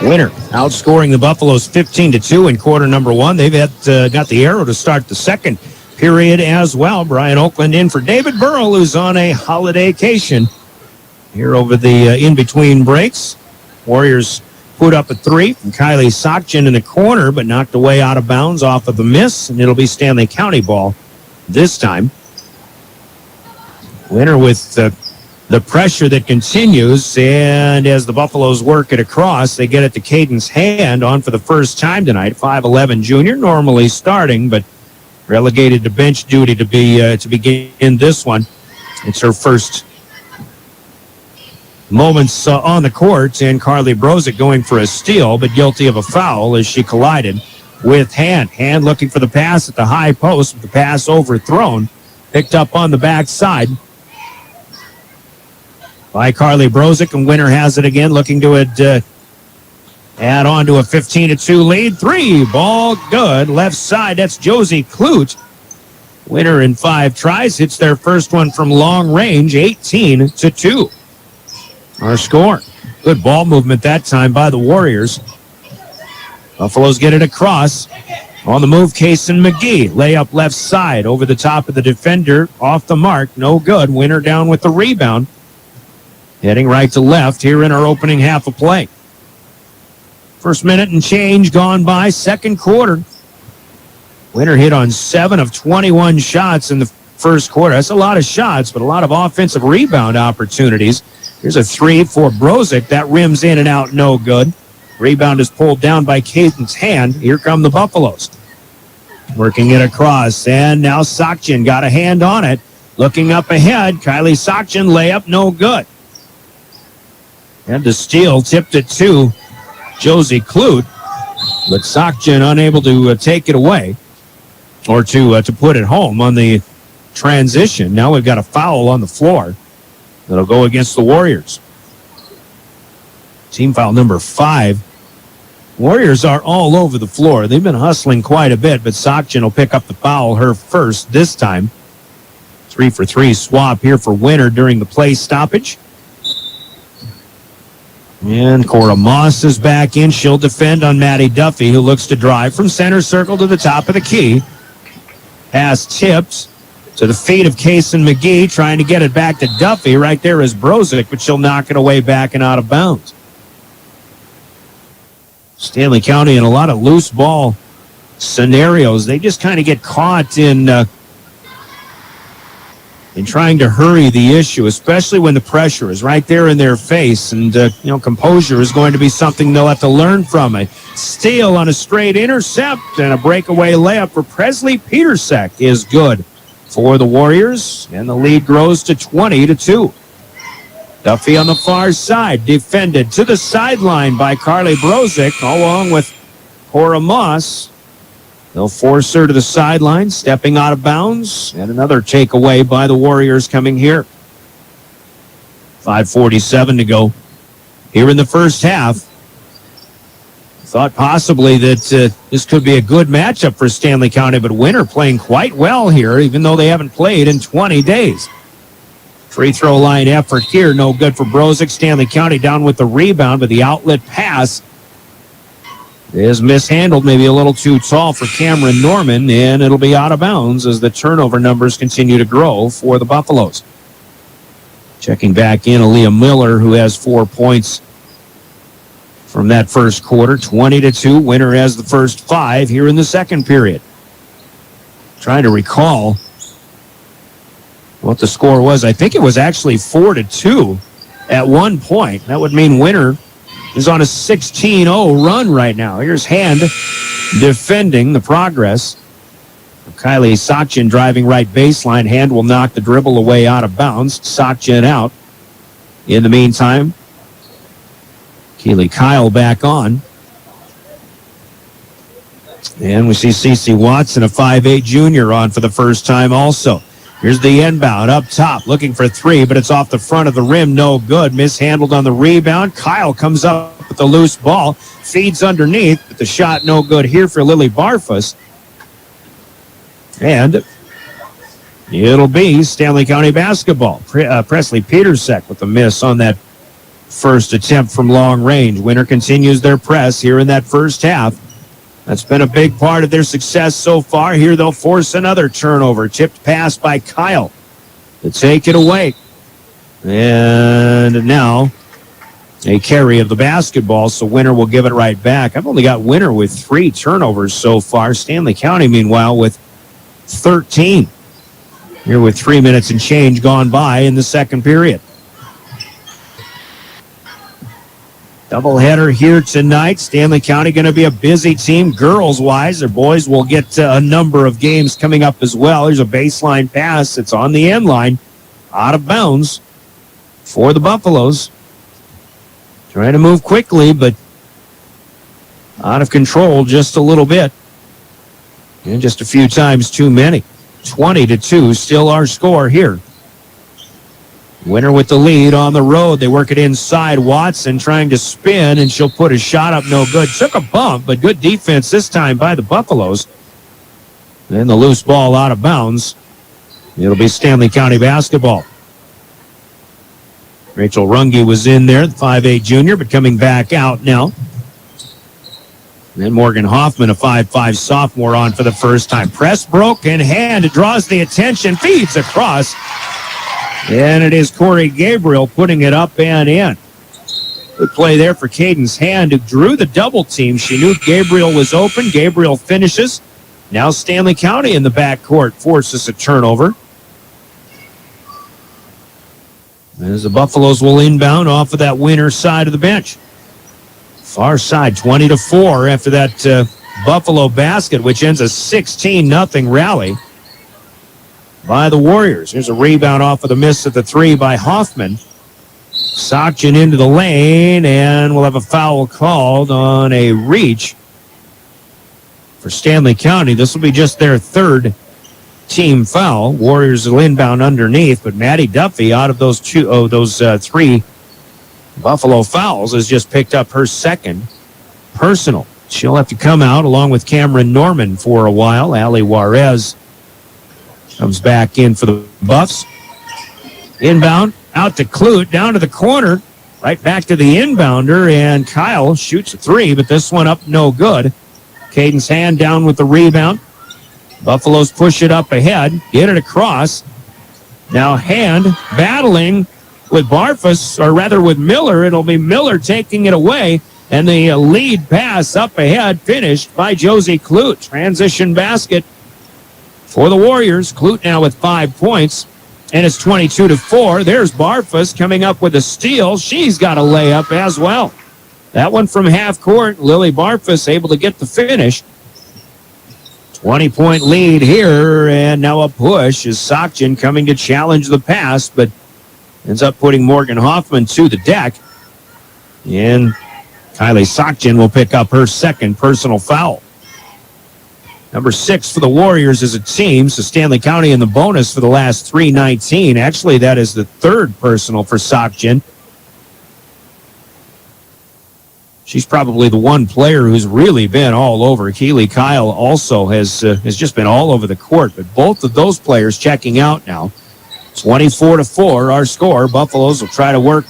U: Winner outscoring the Buffaloes 15-2 in quarter number 1. They've got the arrow to start the second period as well. Brian Oakland in for David Burrell, who's on a holidaycation here over the in-between breaks. Warriors put up a 3 from Kylie Sokchin in the corner, but knocked away out of bounds off of the miss, and it'll be Stanley County ball this time. Winner with the pressure that continues, and as the Buffaloes work it across, they get it to Caden's hand on for the first time tonight. 5'11" junior, normally starting, but relegated to bench duty to begin this one. It's her first moments on the court, and Carly Brozick going for a steal, but guilty of a foul as she collided with Hand. Hand looking for the pass at the high post, with the pass overthrown, picked up on the backside by Carly Brozick, and Winner has it again, looking to add on to a 15-2 lead. 3, ball good, left side. That's Josie Clute. Winner in 5 tries, hits their first one from long range, 18-2. Our score. Good ball movement that time by the Warriors. Buffaloes get it across. On the move, Kaysen McGee. Layup left side over the top of the defender. Off the mark, no good. Winner down with the rebound. Heading right to left here in our opening half of play. First minute and change gone by, second quarter. Winner hit on 7 of 21 shots in the first quarter. That's a lot of shots, but a lot of offensive rebound opportunities. Here's a 3 for Brozick. That rims in and out, no good. Rebound is pulled down by Caden's Hand. Here come the Buffaloes. Working it across, and now Sokchin got a hand on it. Looking up ahead, Kylie Sokchin, layup, no good. And the steal tipped it to Josie Clute, but Sokchin unable to take it away or to put it home on the transition. Now we've got a foul on the floor that'll go against the Warriors. Team foul number 5. Warriors are all over the floor. They've been hustling quite a bit, but Sokchin will pick up the foul, her first this time. 3-for-3 swap here for Winner during the play stoppage. And Cora Moss is back in. She'll defend on Maddie Duffy, who looks to drive from center circle to the top of the key. Pass tipped to the feet of Kaysen McGee, trying to get it back to Duffy. Right there is Brozick, but she'll knock it away back and out of bounds. Stanley County in a lot of loose ball scenarios. They just kind of get caught in trying to hurry the issue, especially when the pressure is right there in their face. And, composure is going to be something they'll have to learn from. A steal on a straight intercept and a breakaway layup for Presley Petersek is good for the Warriors, and the lead grows to 20-2. Duffy on the far side, defended to the sideline by Carly Brozick, along with Cora Moss. They'll force her to the sideline, stepping out of bounds, and another takeaway by the Warriors coming here. 5:47 to go here in the first half. Thought possibly that this could be a good matchup for Stanley County, but Winner playing quite well here, even though they haven't played in 20 days. Free throw line effort here. No good for Brozick. Stanley County down with the rebound, but the outlet pass is mishandled. Maybe a little too tall for Cameron Norman, and it'll be out of bounds as the turnover numbers continue to grow for the Buffaloes. Checking back in, Aaliyah Miller, who has 4 points from that first quarter. 20-2. Winner has the first 5 here in the second period. Trying to recall what the score was. I think it was actually 4-2 at one point. That would mean Winner is on a 16-0 run right now. Here's Hand defending the progress. Kylie Sokchin driving right baseline. Hand will knock the dribble away out of bounds. Sokchin out. In the meantime, Keely Kyle back on. And we see Cece Watson, a 5'8 junior, on for the first time also. Here's the inbound up top, looking for 3, but it's off the front of the rim. No good. Mishandled on the rebound. Kyle comes up with the loose ball, feeds underneath, but the shot no good here for Lily Barfus. And it'll be Stanley County basketball. Presley Petersek with the miss on that first attempt from long range. Winner continues their press here in that first half. That's been a big part of their success so far. Here they'll force another turnover. Tipped pass by Kyle to take it away. And now a carry of the basketball, so Winner will give it right back. I've only got Winner with 3 turnovers so far. Stanley County, meanwhile, with 13. Here with 3 minutes and change gone by in the second period. Doubleheader here tonight. Stanley County going to be a busy team girls-wise. Their boys will get a number of games coming up as well. Here's a baseline pass. It's on the end line. Out of bounds for the Buffaloes. Trying to move quickly, but out of control just a little bit. And just a few times too many. 20-2, still our score here. Winner with the lead on the road. They work it inside. Watson trying to spin, and she'll put a shot up. No good. Took a bump, but good defense this time by the Buffaloes. Then the loose ball out of bounds. It'll be Stanley County basketball. Rachel Runge was in there, the 5'8 junior, but coming back out now. Then Morgan Hoffman, a 5'5 sophomore, on for the first time. Press broke in Hand. Draws the attention. Feeds across. And it is Corey Gabriel putting it up and in. Good play there for Cadence Hand, who drew the double team. She knew Gabriel was open. Gabriel finishes. Now Stanley County in the backcourt forces a turnover. As the Buffaloes will inbound off of that Winner side of the bench. Far side, 20-4 after that Buffalo basket, which ends a 16-0 rally by the Warriors. Here's a rebound off of the miss at the 3 by Hoffman. Sokchin into the lane, and we'll have a foul called on a reach for Stanley County. This will be just their 3rd team foul. Warriors will inbound underneath, but Maddie Duffy, out of those 3 Buffalo fouls, has just picked up her 2nd personal. She'll have to come out along with Cameron Norman for a while. Allie Juarez comes back in for the Buffs. Inbound, out to Clute, down to the corner, right back to the inbounder, and Kyle shoots a 3, but this one up no good. Cadence Hand down with the rebound. Buffaloes push it up ahead, get it across. Now Hand battling with Barfus, or rather with Miller. It'll be Miller taking it away, and the lead pass up ahead finished by Josie Clute. Transition basket for the Warriors. Clute now with 5 points, and it's 22-4. There's Barfus coming up with a steal. She's got a layup as well. That one from half court. Lily Barfus able to get the finish. 20-point lead here, and now a push as Sokchin coming to challenge the pass, but ends up putting Morgan Hoffman to the deck. And Kylie Sokchin will pick up her 2nd personal foul. Number 6 for the Warriors as a team, so Stanley County in the bonus for the last 3:19. Actually, that is the 3rd personal for Sokchin. She's probably the one player who's really been all over. Keely Kyle also has just been all over the court, but both of those players checking out now. 24-4, our score. Buffaloes will try to work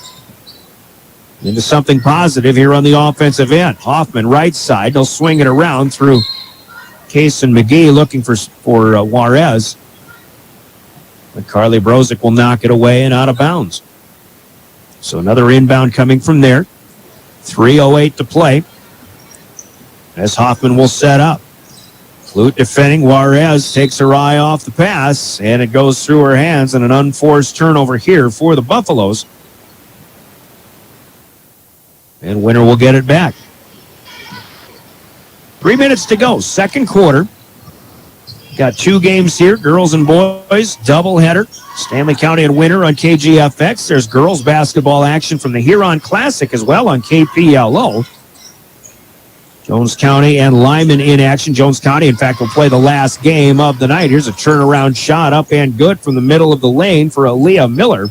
U: into something positive here on the offensive end. Hoffman, right side. They'll swing it around through Case and McGee looking for Juarez. But Carly Brozick will knock it away and out of bounds. So another inbound coming from there. 3:08 to play. As Hoffman will set up. Clute defending. Juarez takes her eye off the pass, and it goes through her hands, and an unforced turnover here for the Buffaloes. And Winter will get it back. 3 minutes to go, second quarter. Got two games here, girls and boys, doubleheader. Stanley County and Winter on KGFX. There's girls basketball action from the Huron Classic as well on KPLO. Jones County and Lyman in action. Jones County, in fact, will play the last game of the night. Here's a turnaround shot up and good from the middle of the lane for Aaliyah Miller.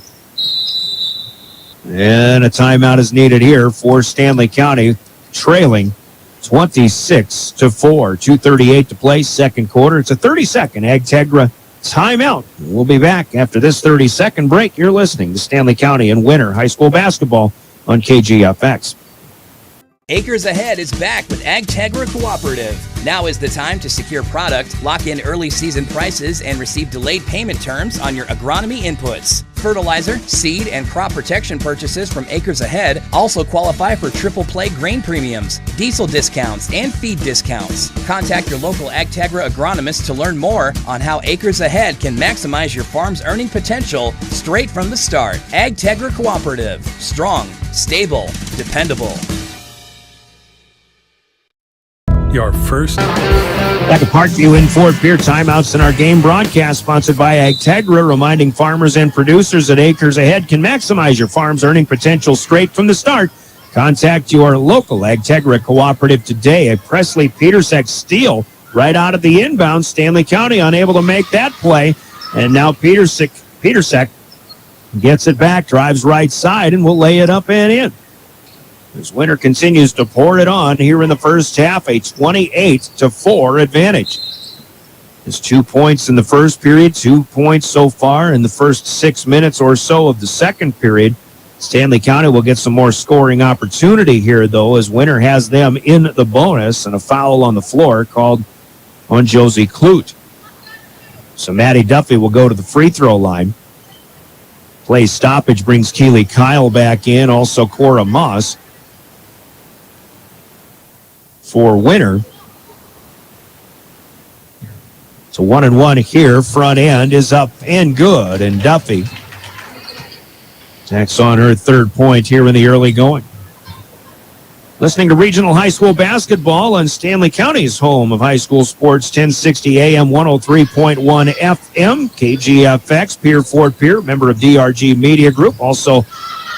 U: And a timeout is needed here for Stanley County, trailing 26-4. 2:38 to play, second quarter. It's a 30-second Agtegra timeout. We'll be back after this 30-second break. You're listening to Stanley County and Winter High School Basketball on KGFX.
G: Acres Ahead is back with Agtegra Cooperative. Now is the time to secure product, lock in early season prices, and receive delayed payment terms on your agronomy inputs. Fertilizer, seed, and crop protection purchases from Acres Ahead also qualify for triple play grain premiums, diesel discounts, and feed discounts. Contact your local Agtegra agronomist to learn more on how Acres Ahead can maximize your farm's earning potential straight from the start. Agtegra Cooperative. Strong, stable, dependable.
I: Your first.
U: Back at Parkview in Fort Pierre, timeouts in our game broadcast sponsored by Agtegra, reminding farmers and producers that Acres Ahead can maximize your farm's earning potential straight from the start. Contact your local Agtegra cooperative today. A Presley Petersek steal right out of the inbound. Stanley County unable to make that play. And now Petersek gets it back, drives right side, and will lay it up and in. As Winter continues to pour it on here in the first half, a 28-4 advantage. There's 2 points in the first period, 2 points so far in the first 6 minutes or so of the second period. Stanley County will get some more scoring opportunity here, though, as Winter has them in the bonus and a foul on the floor called on Josie Clute. So Maddie Duffy will go to the free throw line. Play stoppage brings Keely Kyle back in, also Cora Moss. For Winter. So 1-1 here. Front end is up and good. And Duffy tacks on her third point here in the early going. Listening to regional high school basketball on Stanley County's home of high school sports, 1060 AM, 103.1 FM, KGFX, Pierre Fort Pierre, member of DRG Media Group. Also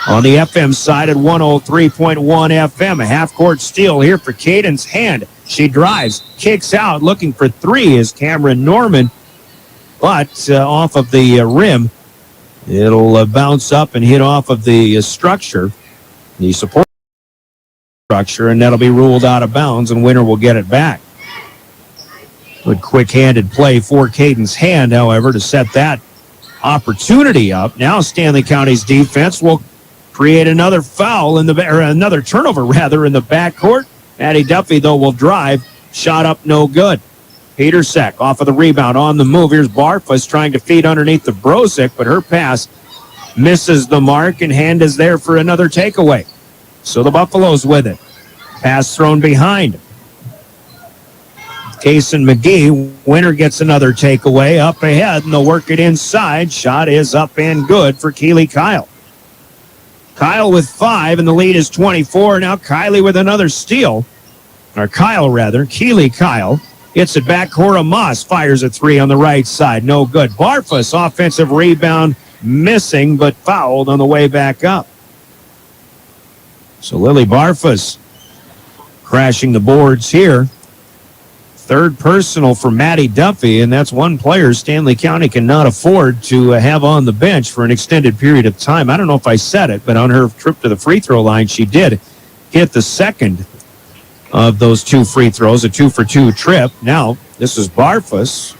U: on the FM side at 103.1 FM, a half-court steal here for Caden's Hand. She drives, kicks out, looking for three is Cameron Norman, but off of the rim. It'll bounce up and hit off of the structure, the support structure, and that'll be ruled out of bounds, and Winter will get it back. Good quick-handed play for Caden's Hand, however, to set that opportunity up. Now Stanley County's defense will create another foul another turnover in the backcourt. Maddie Duffy, though, will drive. Shot up, no good. Petersek off of the rebound on the move. Here's Barfus trying to feed underneath the Brozick, but her pass misses the mark, and Hand is there for another takeaway. So the Buffaloes with it. Pass thrown behind. Case and McGee. Winter gets another takeaway up ahead, and they'll work it inside. Shot is up and good for Keely Kyle. Kyle with 5, and the lead is 24. Now Kylie with another steal. Or Kyle, rather. Keely Kyle. Gets it back. Cora Moss fires a three on the right side. No good. Barfus, offensive rebound, missing, but fouled on the way back up. So Lily Barfus crashing the boards here. Third personal for Maddie Duffy, and that's one player Stanley County cannot afford to have on the bench for an extended period of time. I don't know if I said it, but on her trip to the free throw line, she did hit the second of those two free throws, a 2-for-2 trip. Now, this is Barfus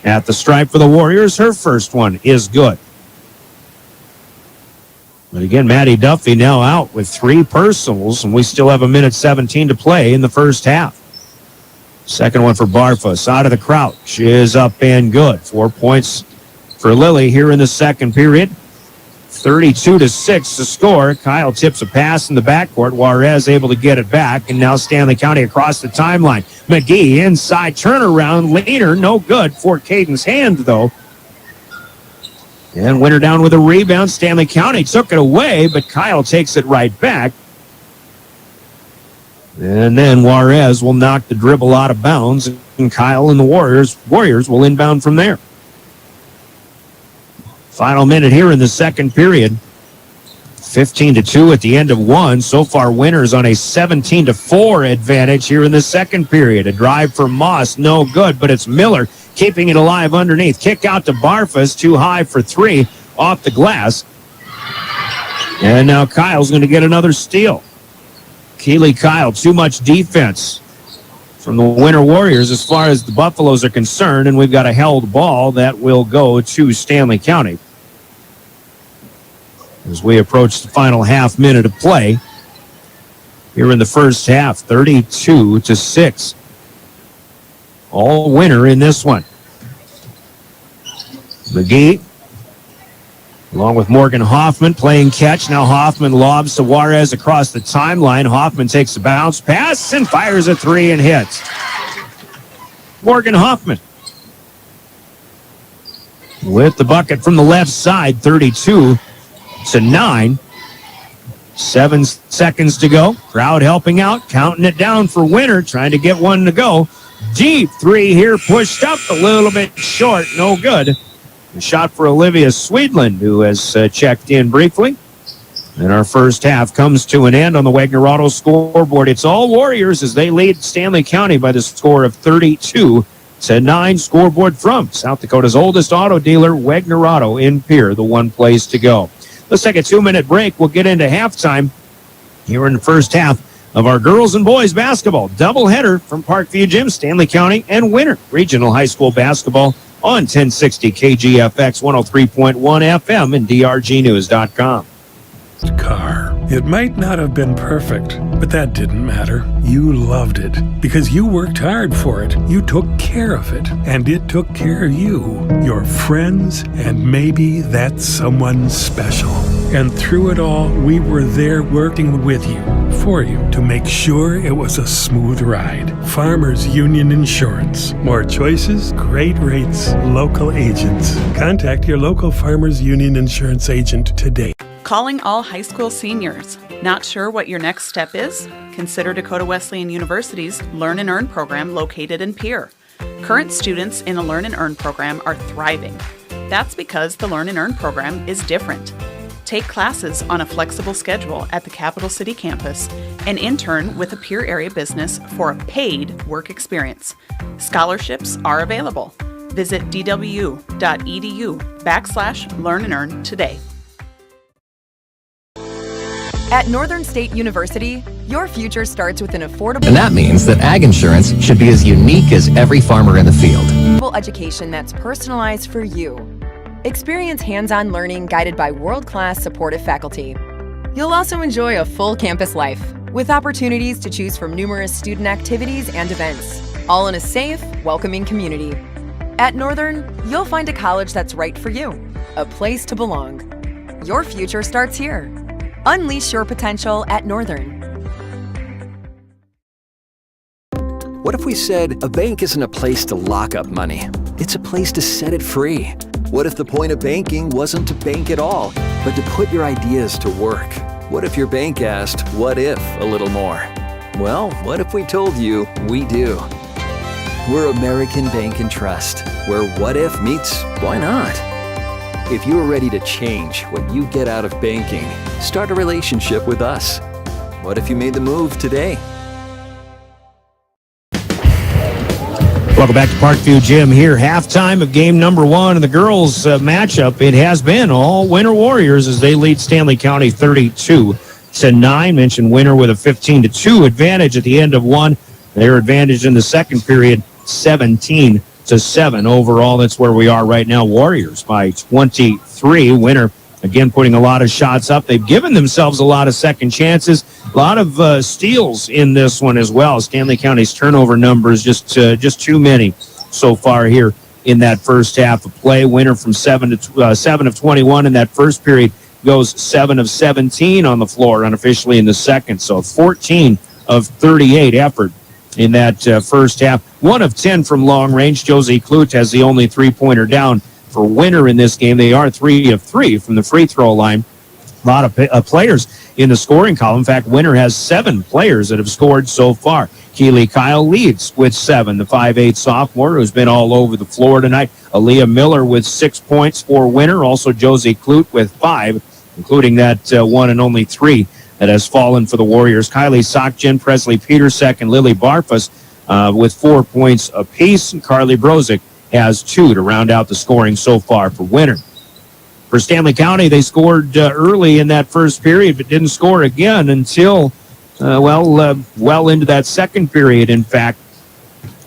U: at the stripe for the Warriors. Her first one is good. But again, Maddie Duffy now out with 3 personals, and we still have 1:17 to play in the first half. Second one for Barfus out of the crouch is up and good. 4 points for Lily here in the second period. 32-6 to score. Kyle tips a pass in the backcourt. Juarez able to get it back, and now Stanley County across the timeline. McGee inside turnaround. Leaner, no good for Caden's hand, though. And Winter down with a rebound. Stanley County took it away, but Kyle takes it right back. And then Juarez will knock the dribble out of bounds, and Kyle and the Warriors will inbound from there. Final minute here in the second period. 15-2 at the end of one. So far, Winter's on a 17-4 advantage here in the second period. A drive for Moss, no good, but it's Miller keeping it alive underneath. Kick out to Barfus, too high for 3, off the glass. And now Kyle's going to get another steal. Keeley Kyle, too much defense from the Winter Warriors as far as the Buffaloes are concerned, and we've got a held ball that will go to Stanley County. As we approach the final half minute of play here in the first half, 32-6. All Winter in this one. McGee, along with Morgan Hoffman, playing catch. Now Hoffman lobs to Juarez across the timeline. Hoffman takes a bounce pass and fires a 3 and hits. Morgan Hoffman with the bucket from the left side, 32-9. 7 seconds to go. Crowd helping out, counting it down for Winter, trying to get one to go. Deep 3 here, pushed up a little bit short, no good. A shot for Olivia Sweetland, who has checked in briefly. And our first half comes to an end on the Wagner Auto scoreboard. It's all Warriors as they lead Stanley County by the score of 32-9. Scoreboard from South Dakota's oldest auto dealer, Wagner Auto in Pierre, the one place to go. Let's take a 2-minute break. We'll get into halftime here in the first half of our girls and boys basketball doubleheader from Parkview Gym, Stanley County, and Winter Regional High School basketball on 1060 KGFX 103.1 FM and drgnews.com.
I: Car. It might not have been perfect, but that didn't matter. You loved it because you worked hard for it. You took care of it, and it took care of you, your friends, and maybe that someone special. And through it all, we were there working with you, for you, to make sure it was a smooth ride. Farmers Union Insurance. More choices, great rates, local agents. Contact your local Farmers Union Insurance agent today.
L: Calling all high school seniors. Not sure what your next step is? Consider Dakota Wesleyan University's Learn and Earn program located in Pierre. Current students in the Learn and Earn program are thriving. That's because the Learn and Earn program is different. Take classes on a flexible schedule at the Capital City campus and intern with a Pierre area business for a paid work experience. Scholarships are available. Visit dwu.edu/Learn and Earn today.
M: At Northern State University, your future starts with an affordable
O: And that means that ag insurance should be as unique as every farmer in the field.
M: education that's personalized for you. Experience hands-on learning guided by world-class supportive faculty. You'll also enjoy a full campus life with opportunities to choose from numerous student activities and events, all in a safe, welcoming community. At Northern, you'll find a college that's right for you, a place to belong. Your future starts here. Unleash your potential at Northern.
B: What if we said a bank isn't a place to lock up money? It's a place to set it free. What if the point of banking wasn't to bank at all, but to put your ideas to work? What if your bank asked, what if a little more? Well, what if we told you we do? We're American Bank and Trust, where what if meets why not? If you're ready to change what you get out of banking, start a relationship with us. What if you made the move today?
U: Welcome back to Parkview Gym here. Halftime of game number 1 of the girls' matchup. It has been all Winter Warriors as they lead Stanley County 32-9. Mentioned Winter with a 15-2 advantage at the end of one. Their advantage in the second period, 17-4. 7 overall. That's where we are right now. Warriors by 23. Winner, again, putting a lot of shots up. They've given themselves a lot of second chances. A lot of steals in this one as well. Stanley County's turnover numbers just too many so far here in that first half of play. Winner from 7 of 21 in that first period goes 7 of 17 on the floor unofficially in the second. So 14 of 38 effort in that first half. 1 of 10 from long range. Josie Klute has the only three-pointer down for Winner in this game. They are 3 of 3 from the free throw line. A lot of players in the scoring column. In fact, Winner has 7 players that have scored so far. Keely Kyle leads with 7, the 5'8 sophomore who's been all over the floor tonight. Aaliyah Miller with 6 points for Winner. Also Josie Klute with 5, including that 1 and only 3 that has fallen for the Warriors. Kylie Sokjen, Presley Petersek, and Lily Barfus with 4 points apiece. And Carly Brozick has 2 to round out the scoring so far for Winner. For Stanley County, they scored early in that first period, but didn't score again until, well into that second period, in fact,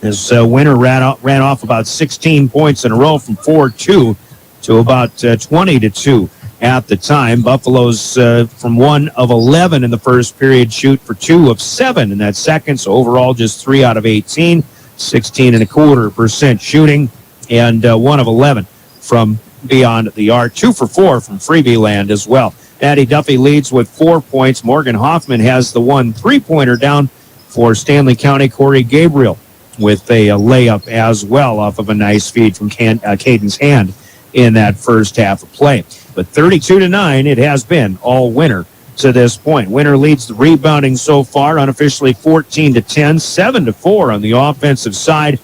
U: as Winner ran off about 16 points in a row from 4-2 to about 20-2. At the time, Buffalo's from 1 of 11 in the first period, shoot for 2 of 7 in that second. So overall, just 3 out of 18, 16.25% shooting, and 1 of 11 from beyond the arc. 2 for 4 from freebie land as well. Maddie Duffy leads with 4 points. Morgan Hoffman has the 1 3-pointer down for Stanley County. Corey Gabriel with a layup as well off of a nice feed from Caden's hand in that first half of play. But 32-9, it has been all Winner to this point. Winner leads the rebounding so far, unofficially 14-10, 7-4 on the offensive side.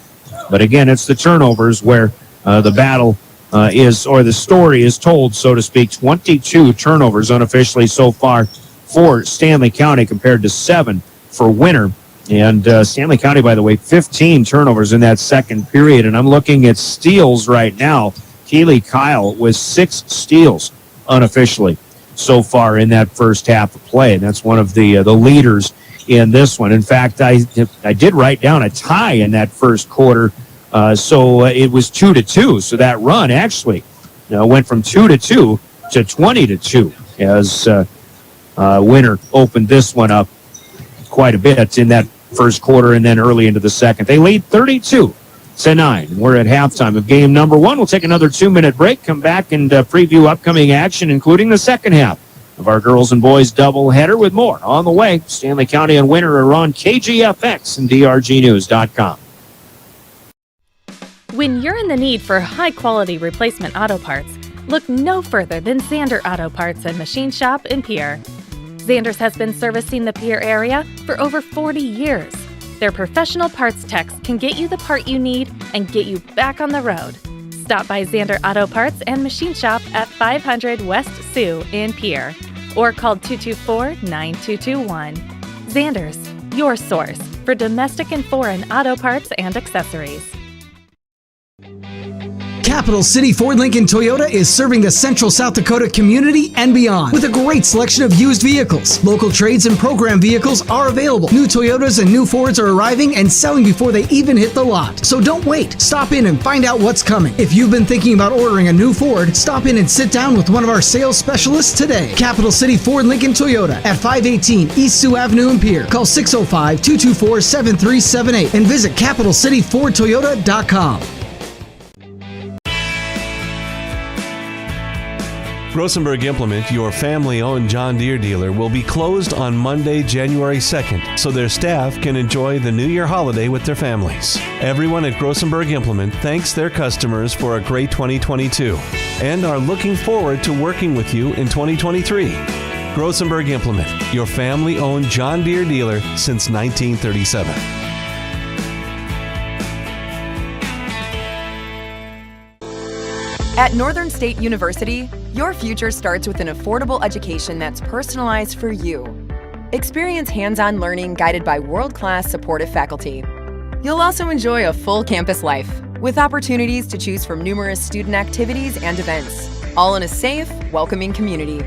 U: But again, it's the turnovers where the battle the story is told, so to speak. 22 turnovers unofficially so far for Stanley County compared to 7 for Winner. And Stanley County, by the way, 15 turnovers in that second period. And I'm looking at steals right now. Keely Kyle with 6 steals unofficially so far in that first half of play. And that's one of the leaders in this one. In fact, I did write down a tie in that first quarter. So it was 2-2. So that run actually went from 2-2 to 20-2 as Winner opened this one up quite a bit in that first quarter and then early into the second. They lead 32-9. We're at halftime of game number 1. We'll take another 2-minute break, come back and preview upcoming action, including the second half of our girls and boys doubleheader with more on the way. Stanley County and Winner are on KGFX and DRGnews.com.
E: When you're in the need for high-quality replacement auto parts, look no further than Zander Auto Parts and Machine Shop in Pierre. Zander's has been servicing the Pierre area for over 40 years. Their professional parts techs can get you the part you need and get you back on the road. Stop by Zander Auto Parts and Machine Shop at 500 West Sioux in Pierre or call 224-9221. Zander's, your source for domestic and foreign auto parts and accessories.
J: Capital City Ford Lincoln Toyota is serving the central South Dakota community and beyond with a great selection of used vehicles. Local trades and program vehicles are available. New Toyotas and new Fords are arriving and selling before they even hit the lot. So don't wait. Stop in and find out what's coming. If you've been thinking about ordering a new Ford, stop in and sit down with one of our sales specialists today. Capital City Ford Lincoln Toyota at 518 East Sioux Avenue in Pierre. Call 605-224-7378 and visit CapitalCityFordToyota.com.
H: Grosenberg Implement, your family-owned John Deere dealer, will be closed on Monday, January 2nd, so their staff can enjoy the New Year holiday with their families. Everyone at Grosenberg Implement thanks their customers for a great 2022 and are looking forward to working with you in 2023. Grosenberg Implement, your family-owned John Deere dealer since 1937.
M: At Northern State University, your future starts with an affordable education that's personalized for you. Experience hands-on learning guided by world-class supportive faculty. You'll also enjoy a full campus life with opportunities to choose from numerous student activities and events, all in a safe, welcoming community.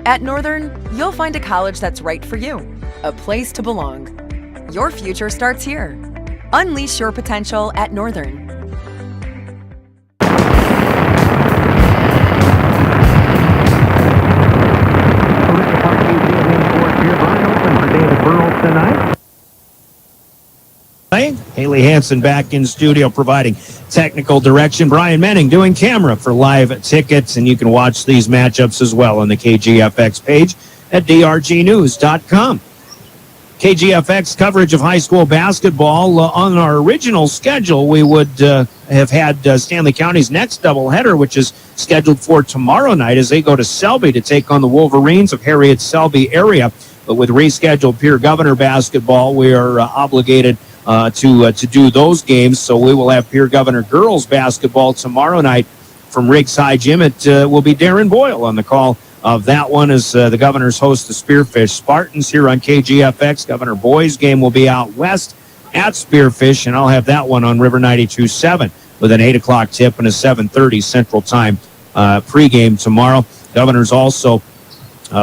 M: At Northern, you'll find a college that's right for you, a place to belong. Your future starts here. Unleash your potential at Northern.
U: Haley Hansen back in studio providing technical direction. Brian Menning doing camera for live tickets, and you can watch these matchups as well on the KGFX page at drgnews.com. KGFX coverage of high school basketball. On our original schedule, we would have had Stanley County's next doubleheader, which is scheduled for tomorrow night as they go to Selby to take on the Wolverines of Harriet Selby area. But with rescheduled Pierre Governor basketball, we are obligated to do those games. So we will have Pierre Governor girls basketball tomorrow night from Riggs High Gym. It will be Darren Boyle on the call of that one as the Governor's host the Spearfish Spartans here on KGFX. Governor Boy's game will be out west at Spearfish, and I'll have that one on River 92.7 with an 8 o'clock tip and a 7:30 Central Time pregame tomorrow. Governor's also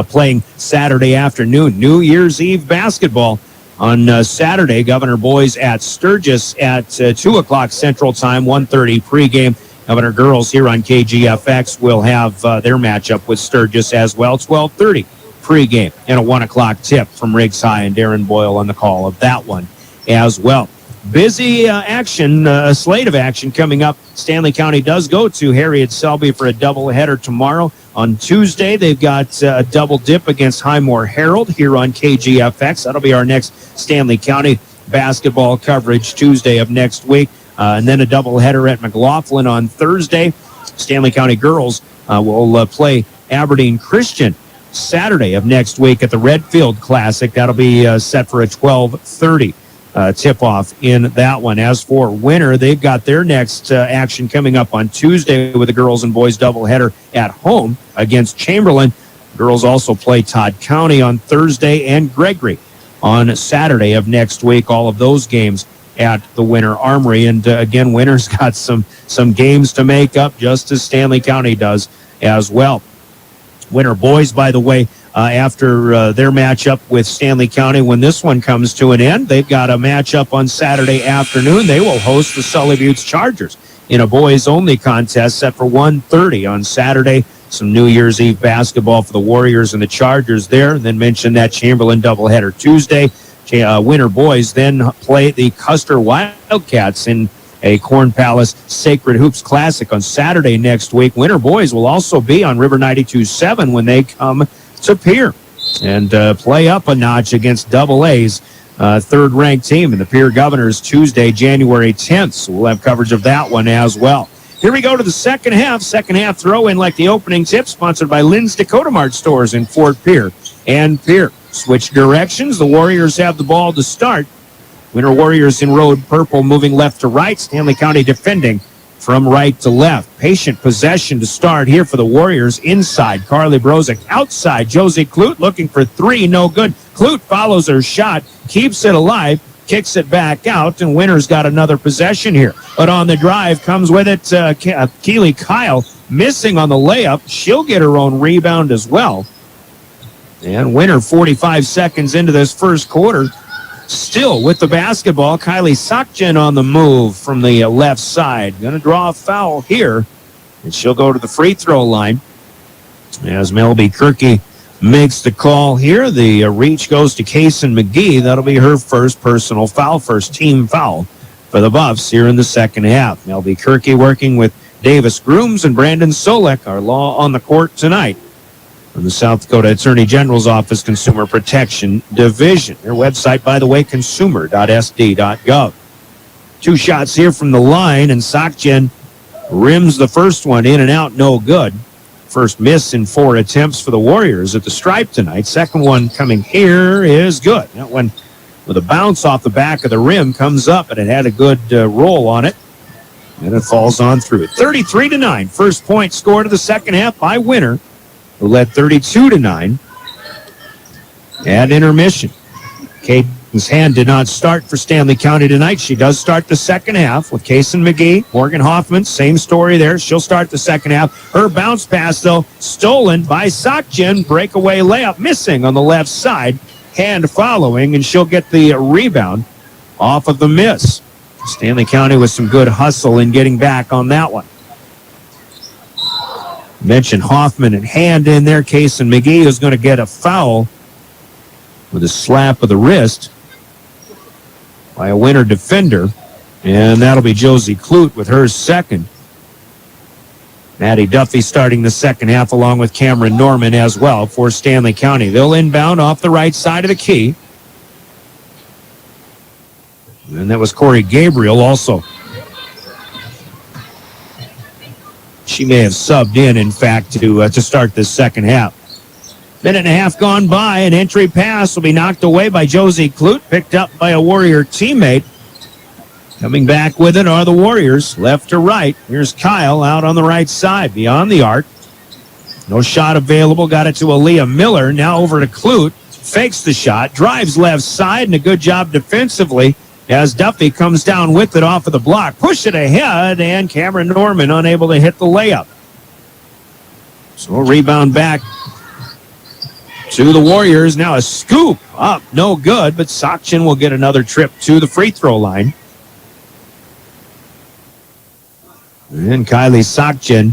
U: playing Saturday afternoon, New Year's Eve basketball. On Saturday, Governor Boys at Sturgis at 2 o'clock Central Time, 1:30 pregame. Governor Girls here on KGFX will have their matchup with Sturgis as well, 12:30 pregame, and a 1 o'clock tip from Riggs High, and Darren Boyle on the call of that one as well. Busy action, a slate of action coming up. Stanley County does go to Harriet Selby for a doubleheader tomorrow. On Tuesday, they've got a double dip against Highmore Herald here on KGFX. That'll be our next Stanley County basketball coverage Tuesday of next week. And then a doubleheader at McLaughlin on Thursday. Stanley County girls will play Aberdeen Christian Saturday of next week at the Redfield Classic. That'll be set for a 12:30 tip-off in that one. As for winter, they've got their next action coming up on Tuesday with the girls and boys doubleheader at home against Chamberlain. Girls also play Todd County on Thursday and Gregory on Saturday of next week. All of those games at the Winter Armory. And again, Winter's got some games to make up, just as Stanley County does as well. Winter boys, by the way, after their matchup with Stanley County, when this one comes to an end, they've got a matchup on Saturday afternoon. They will host the Sully Buttes Chargers in a boys-only contest set for 1:30 on Saturday. Some New Year's Eve basketball for the Warriors and the Chargers there. And then mention that Chamberlain doubleheader Tuesday. Winter boys then play the Custer Wildcats in a Corn Palace Sacred Hoops Classic on Saturday next week. Winter boys will also be on River 92.7 when they come to Pierre and play up a notch against Double A's third-ranked team in the Pierre Governors Tuesday, January 10th. So we'll have coverage of that one as well. Here we go to the second half. Second half throw-in like the opening tip, sponsored by Lynn's Dakota Mart stores in Fort Pierre and Pierre. Switch directions. The Warriors have the ball to start. Winter Warriors in road purple, moving left to right. Stanley County defending from right to left. Patient possession to start here for the Warriors. Inside, Carly Brozick. Outside, Josie Clute looking for three. No good. Clute follows her shot, keeps it alive, kicks it back out, and Winter's got another possession here. But on the drive comes with it Keely Kyle, missing on the layup. She'll get her own rebound as well. And Winter, 45 seconds into this first quarter, still with the basketball. Kylie Sakjen on the move from the left side. Going to draw a foul here, and she'll go to the free throw line. As Melby Kirky makes the call here, the reach goes to Kaysen McGee. That'll be her first personal foul, first team foul for the Buffs here in the second half. Melby Kirky working with Davis Grooms and Brandon Solek, our law on the court tonight from the South Dakota Attorney General's Office Consumer Protection Division. Their website, by the way, consumer.sd.gov. Two shots here from the line, and Sakjen rims the first one in and out, no good. First miss in 4 attempts for the Warriors at the stripe tonight. Second one coming here is good. That one with a bounce off the back of the rim comes up, and it had a good roll on it. And it falls on through. 33-9. First point scored of the second half by Winter, who led 32-9 at intermission. Caden's hand did not start for Stanley County tonight. She does start the second half with Kaysen McGee. Morgan Hoffman, same story there. She'll start the second half. Her bounce pass, though, stolen by Sakjen. Breakaway layup missing on the left side. Hand following, and she'll get the rebound off of the miss. Stanley County with some good hustle in getting back on that one. Mentioned Hoffman and hand in there. Kaysen McGee is going to get a foul with a slap of the wrist by a Winter defender. And that'll be Josie Clute with her second. Maddie Duffy starting the second half along with Cameron Norman as well for Stanley County. They'll inbound off the right side of the key. And that was Corey Gabriel also. She may have subbed in fact, to start this second half. Minute and a half gone by. An entry pass will be knocked away by Josie Clute, picked up by a Warrior teammate. Coming back with it are the Warriors, left to right. Here's Kyle out on the right side, beyond the arc. No shot available. Got it to Aaliyah Miller. Now over to Clute. Fakes the shot, drives left side, and a good job defensively as Duffy comes down with it off of the block. Push it ahead, and Cameron Norman unable to hit the layup. So a rebound back to the Warriors. Now a scoop up, no good, but Sakchin will get another trip to the free throw line. And Kylie Sakchin,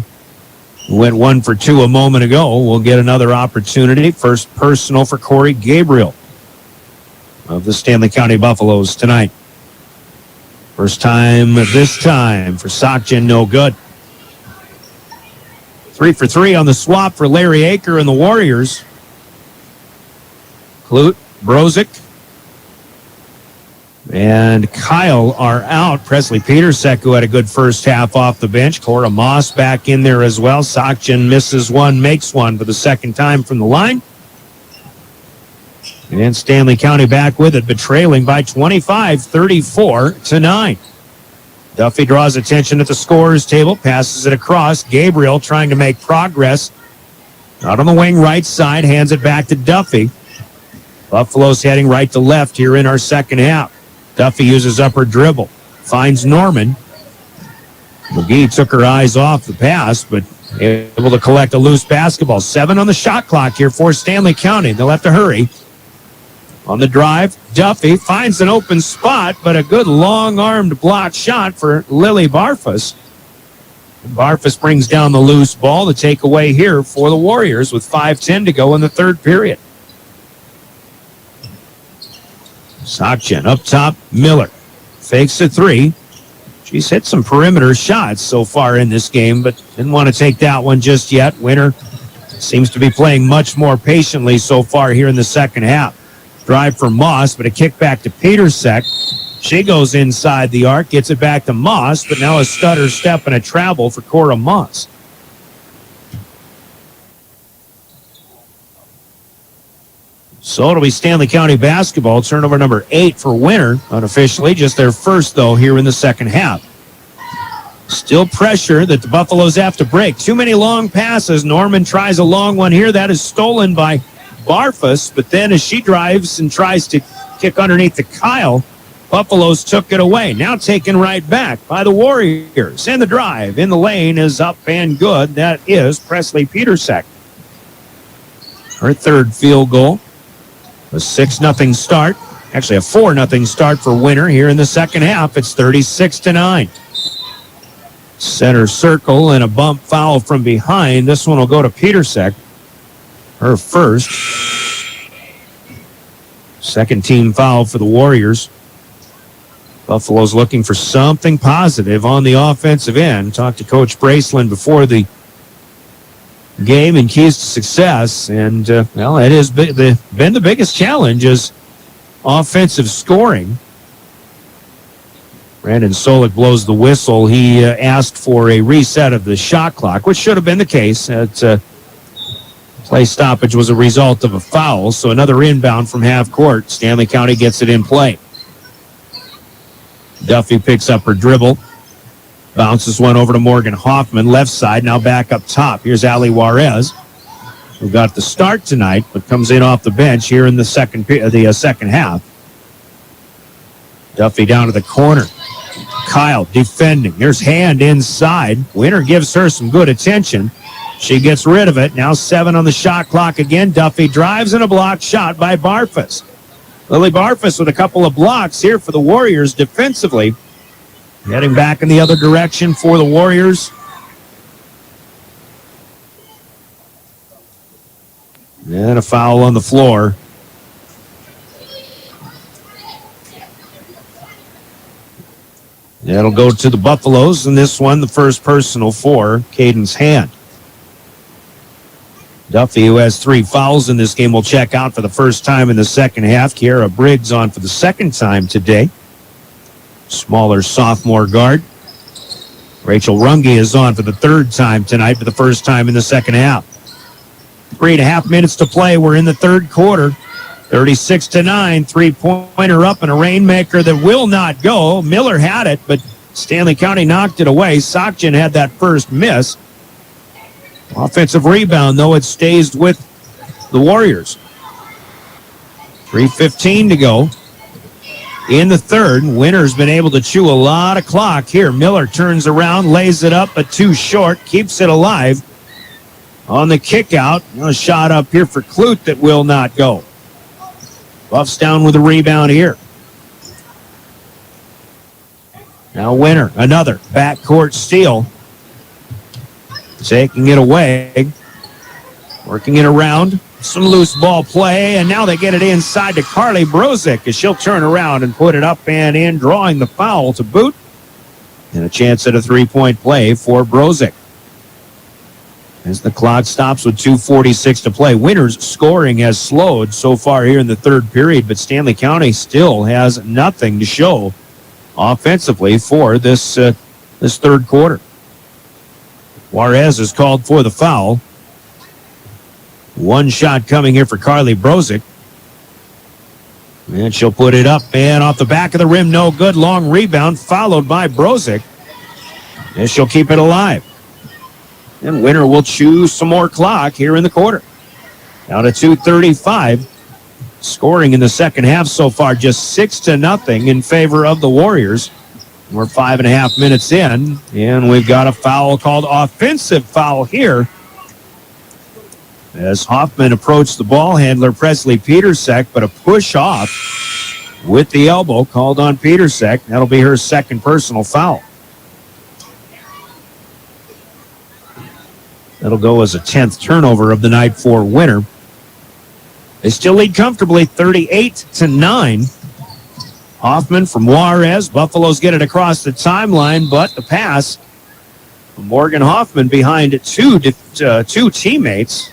U: who went 1 for 2 a moment ago, will get another opportunity. First personal for Corey Gabriel of the Stanley County Buffaloes tonight. First time this time for Sakchin, no good. 3 for 3 on the swap for Larry Aker and the Warriors. Clute, Brozic, and Kyle are out. Presley Petersek, who had a good first half off the bench. Cora Moss back in there as well. Sakchin misses one, makes one for the second time from the line. And Stanley County back with it, but trailing by 25, 34-9. Duffy draws attention at the scorer's table, passes it across. Gabriel trying to make progress. Out on the wing right side, hands it back to Duffy. Buffalo's heading right to left here in our second half. Duffy uses upper dribble, finds Norman. McGee took her eyes off the pass, but able to collect a loose basketball. 7 on the shot clock here for Stanley County. They'll have to hurry. On the drive, Duffy finds an open spot, but a good long-armed block shot for Lily Barfus. Barfus brings down the loose ball. The takeaway here for the Warriors with 5:10 to go in the third period. Sakchin up top, Miller fakes a 3. She's hit some perimeter shots so far in this game, but didn't want to take that one just yet. Winter seems to be playing much more patiently so far here in the second half. Drive for Moss, but a kick back to Petersek. She goes inside the arc, gets it back to Moss, but now a stutter step and a travel for Cora Moss. So it'll be Stanley County basketball. Turnover number 8 for Winter. Unofficially, just their first, though, here in the second half. Still pressure that the Buffaloes have to break. Too many long passes. Norman tries a long one here. That is stolen by Barfus. But then as she drives and tries to kick underneath the Kyle, Buffaloes took it away. Now taken right back by the Warriors. And the drive in the lane is up and good. That is Presley Petersek. Her third field goal. A 6-0 start. Actually, a 4-0 start for Winter here in the second half. It's 36-9. Center circle and a bump foul from behind. This one will go to Petersek. Her first. Second team foul for the Warriors. Buffalo's looking for something positive on the offensive end. Talked to Coach Braceland before the game and keys to success, and it has been the biggest challenge is offensive scoring. Brandon Solik blows the whistle. He asked for a reset of the shot clock, which should have been the case. Play stoppage was a result of a foul, so another inbound from half court. Stanley County gets it in play. Duffy picks up her dribble. Bounces one over to Morgan Hoffman, left side, now back up top. Here's Ali Juarez, who got the start tonight, but comes in off the bench here in the second half. Duffy down to the corner. Kyle defending. There's hand inside. Winter gives her some good attention. She gets rid of it. Now 7 on the shot clock again. Duffy drives and a blocked shot by Barfus. Lily Barfus with a couple of blocks here for the Warriors defensively. Heading back in the other direction for the Warriors. And a foul on the floor. That'll go to the Buffaloes, and this one, the first personal for Caden's hand. Duffy, who has 3 fouls in this game, will check out for the first time in the second half. Kiara Briggs on for the second time today. Smaller sophomore guard. Rachel Runge is on for the third time tonight for the first time in the second half. 3.5 minutes to play. We're in the third quarter. 36-9, 3-pointer up and a rainmaker that will not go. Miller had it, but Stanley County knocked it away. Sokjan had that first miss. Offensive rebound, though, it stays with the Warriors. 3:15 to go in the third. Winner's been able to chew a lot of clock here. Miller turns around, lays it up, but too short, keeps it alive on the kick out. A shot up here for Clute that will not go. Buffs down with a rebound here. Now Winner, another backcourt steal. Taking it away. Working it around. Some loose ball play, and now they get it inside to Carly Brozick as she'll turn around and put it up and in, drawing the foul to boot. And a chance at a 3-point play for Brozick. As the clock stops with 2:46 to play. Winner's scoring has slowed so far here in the third period, but Stanley County still has nothing to show offensively for this third quarter. Juarez is called for the foul. One shot coming here for Carly Brozick. And she'll put it up and off the back of the rim, no good. Long rebound followed by Brozick. And she'll keep it alive. And Winner will choose some more clock here in the quarter. Down to 2:35. Scoring in the second half so far, just 6-0 in favor of the Warriors. We're 5.5 minutes in, and we've got a foul called offensive foul here. As Hoffman approached the ball handler, Presley Petersek, but a push off with the elbow called on Petersek. That'll be her second personal foul. That'll go as a 10th turnover of the night for Winner. They still lead comfortably, 38-9. Hoffman from Juarez. Buffaloes get it across the timeline, but the pass from Morgan Hoffman behind two teammates,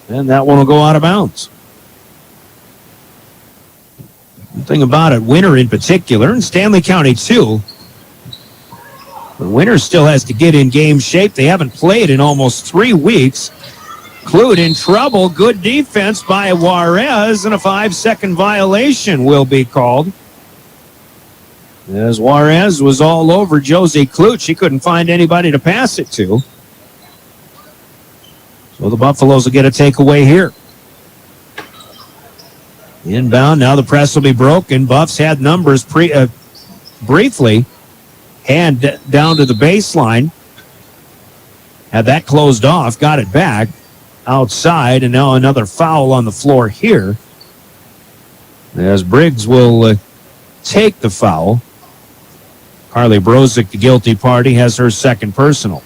U: and that one will go out of bounds. One thing about it, Winner in particular, and Stanley County too, the Winner still has to get in game shape. They haven't played in almost 3 weeks. Clute in trouble. Good defense by Juarez, and a 5-second violation will be called. As Juarez was all over Josie Clute, she couldn't find anybody to pass it to. So the Buffaloes will get a takeaway here. Inbound, now the press will be broken. Buffs had numbers briefly. Hand down to the baseline. Had that closed off, got it back outside, and now another foul on the floor here. As Briggs will take the foul. Carly Brozick, the guilty party, has her second personal.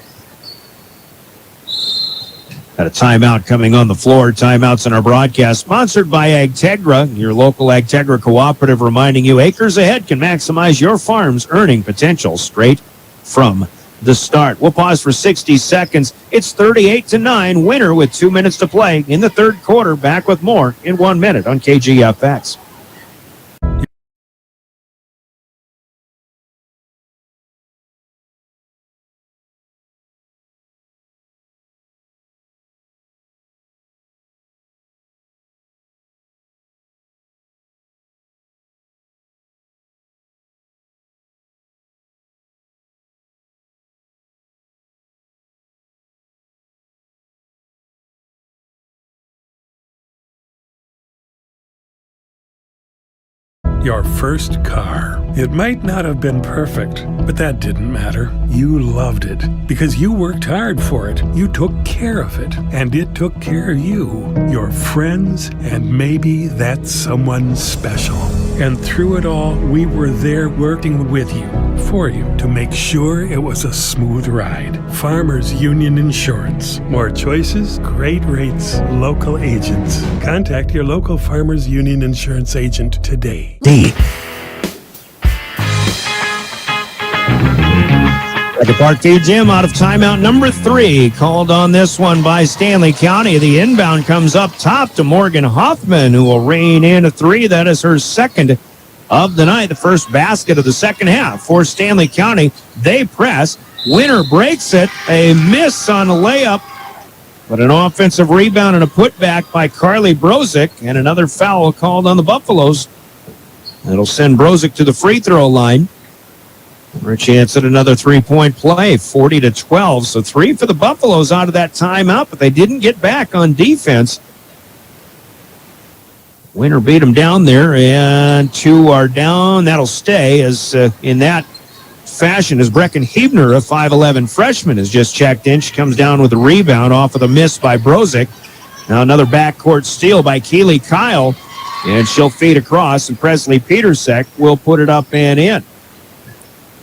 U: Got a timeout coming on the floor. Timeouts in our broadcast sponsored by Agtegra, your local Agtegra cooperative, reminding you acres ahead can maximize your farm's earning potential straight from the start. We'll pause for 60 seconds. It's 38-9. Winner with 2 minutes to play in the third quarter. Back with more in 1 minute on KGFX.
I: Your first car. It might not have been perfect, but that didn't matter. You loved it because you worked hard for it. You took care of it, and it took care of you, your friends, and maybe that someone special. And through it all, we were there working with you, for you, to make sure it was a smooth ride. Farmers Union Insurance. More choices, great rates, local agents. Contact your local Farmers Union Insurance agent today.
U: Back at Parkview Gym, out of timeout number 3. Called on this one by Stanley County. The inbound comes up top to Morgan Hoffman, who will rein in a 3. That is her second of the night, the first basket of the second half for Stanley County. They press. Winner breaks it. A miss on a layup, but an offensive rebound and a putback by Carly Brozick, and another foul called on the Buffaloes. That'll send Brozick to the free throw line for a chance at another 3-point play, 40-12. So 3 for the Buffaloes out of that timeout, but they didn't get back on defense. Winner beat them down there, and 2 are down. That'll stay as in that fashion as Brecken Hebner, a 5'11 freshman, has just checked in. She comes down with a rebound off of the miss by Brozick. Now another backcourt steal by Keely Kyle, and she'll feed across, and Presley Petersek will put it up and in.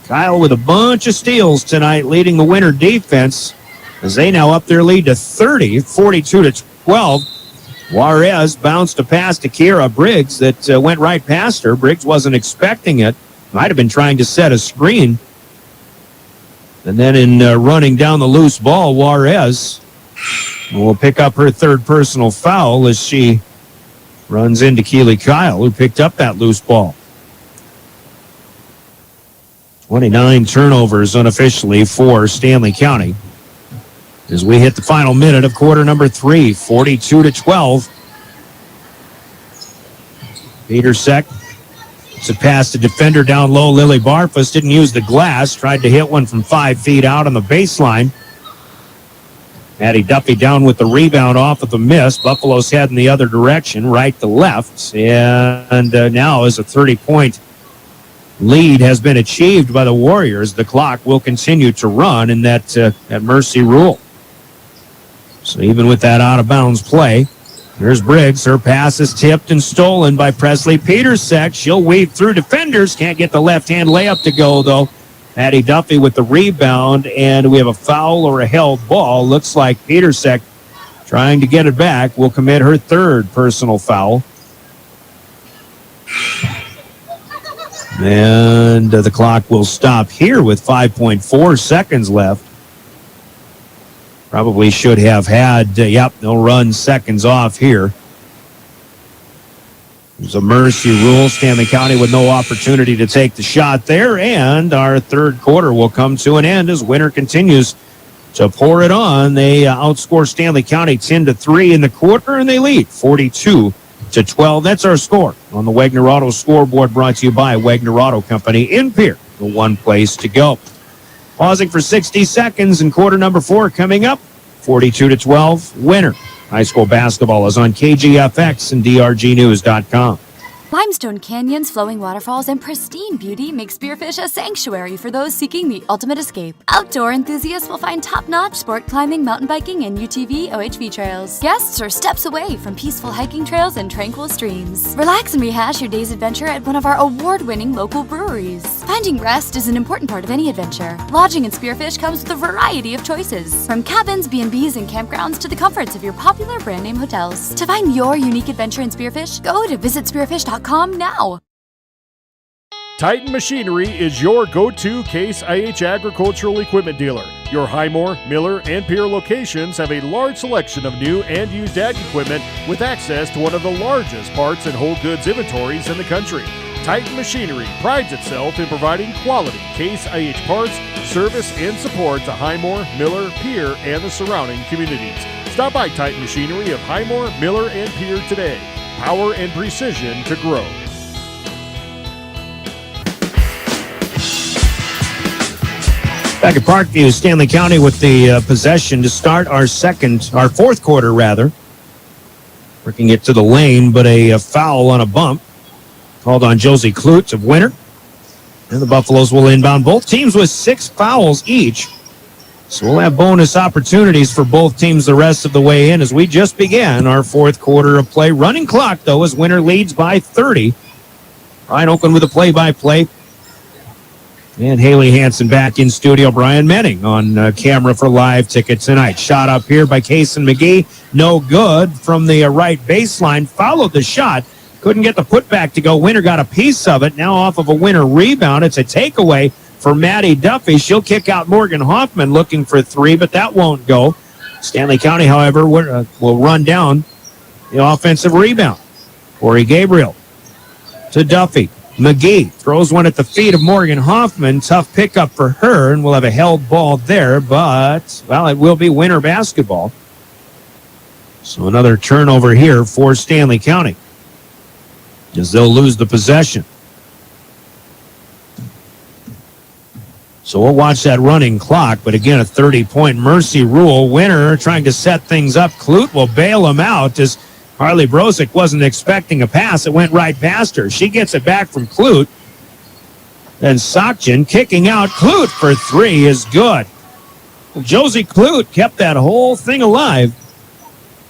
U: Kyle with a bunch of steals tonight, leading the Winter defense as they now up their lead to 30, 42-12. Juarez bounced a pass to Kira Briggs that went right past her. Briggs wasn't expecting it. Might have been trying to set a screen. And then in running down the loose ball, Juarez will pick up her third personal foul as she runs into Keely Kyle, who picked up that loose ball. 29 turnovers unofficially for Stanley County as we hit the final minute of quarter number 3, 42-12. Petersek to pass the defender down low. Lily Barfus didn't use the glass, tried to hit one from 5 feet out on the baseline. Maddie Duffy down with the rebound off of the miss. Buffalo's heading the other direction, right to left. And now as a 30-point lead has been achieved by the Warriors, the clock will continue to run in that Mercy rule. So even with that out-of-bounds play, here's Briggs. Her pass is tipped and stolen by Presley Petersek. She'll weave through defenders. Can't get the left-hand layup to go, though. Maddie Duffy with the rebound, and we have a foul or a held ball. Looks like Petersek, trying to get it back, will commit her third personal foul. And the clock will stop here with 5.4 seconds left. Probably should have had, they'll run seconds off here. There's a mercy rule. Stanley County with no opportunity to take the shot there, and our third quarter will come to an end as Winter continues to pour it on. They outscore Stanley County 10-3 in the quarter, and they lead 42-12. That's our score on the Wagner Auto scoreboard, brought to you by Wagner Auto Company in Pierre, the one place to go. Pausing for 60 seconds, and quarter number 4 coming up. 42-12, Winter. High school basketball is on KGFX and DRGnews.com.
P: Limestone canyons, flowing waterfalls, and pristine beauty make Spearfish a sanctuary for those seeking the ultimate escape. Outdoor enthusiasts will find top-notch sport climbing, mountain biking, and UTV OHV trails. Guests are steps away from peaceful hiking trails and tranquil streams. Relax and rehash your day's adventure at one of our award-winning local breweries. Finding rest is an important part of any adventure. Lodging in Spearfish comes with a variety of choices, from cabins, B&Bs, and campgrounds to the comforts of your popular brand-name hotels. To find your unique adventure in Spearfish, go to visitspearfish.com now.
R: Titan Machinery is your go-to Case IH agricultural equipment dealer. Your Highmore, Miller, and Pierre locations have a large selection of new and used ag equipment with access to one of the largest parts and whole goods inventories in the country. Titan Machinery prides itself in providing quality Case IH parts, service, and support to Highmore, Miller, Pierre, and the surrounding communities. Stop by Titan Machinery of Highmore, Miller, and Pierre today. Power and precision to grow.
U: Back at Parkview, Stanley County with the possession to start our fourth quarter, rather. Working it to the lane, but a foul on a bump called on Josie Klutz of Winter. And the Buffaloes will inbound. Both teams with 6 fouls each. So we'll have bonus opportunities for both teams the rest of the way in as we just began our fourth quarter of play. Running clock, though, as Winter leads by 30. Brian Oakland with a play-by-play. And Haley Hansen back in studio. Brian Menning on camera for live ticket tonight. Shot up here by Kason McGee. No good from the right baseline. Followed the shot. Couldn't get the putback to go. Winter got a piece of it. Now off of a Winter rebound. It's a takeaway for Maddie Duffy. She'll kick out Morgan Hoffman looking for three, but that won't go. Stanley County, however, will run down the offensive rebound. Corey Gabriel to Duffy. McGee throws one at the feet of Morgan Hoffman. Tough pickup for her, and we'll have a held ball there, but, well, it will be Winter basketball. So another turnover here for Stanley County, as they'll lose the possession. So we'll watch that running clock, but again, a 30-point mercy rule. Winter trying to set things up. Clute will bail him out as Harley Brosick wasn't expecting a pass. It went right past her. She gets it back from Clute. Then Sokjan kicking out. Clute for three is good. Josie Clute kept that whole thing alive.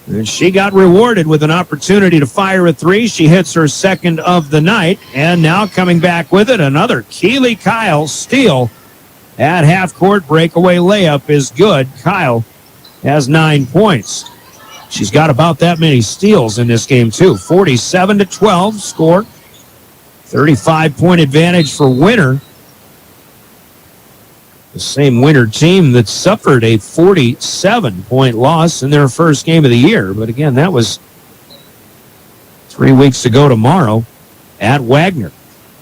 U: And she got rewarded with an opportunity to fire a three. She hits her second of the night. And now coming back with it, another Keely Kyle steal. At half-court breakaway layup is good. Kyle has 9 points. She's got about that many steals in this game, too. 47-12 score. 35-point advantage for Winter. The same Winter team that suffered a 47-point loss in their first game of the year. But again, that was 3 weeks ago tomorrow at Wagner.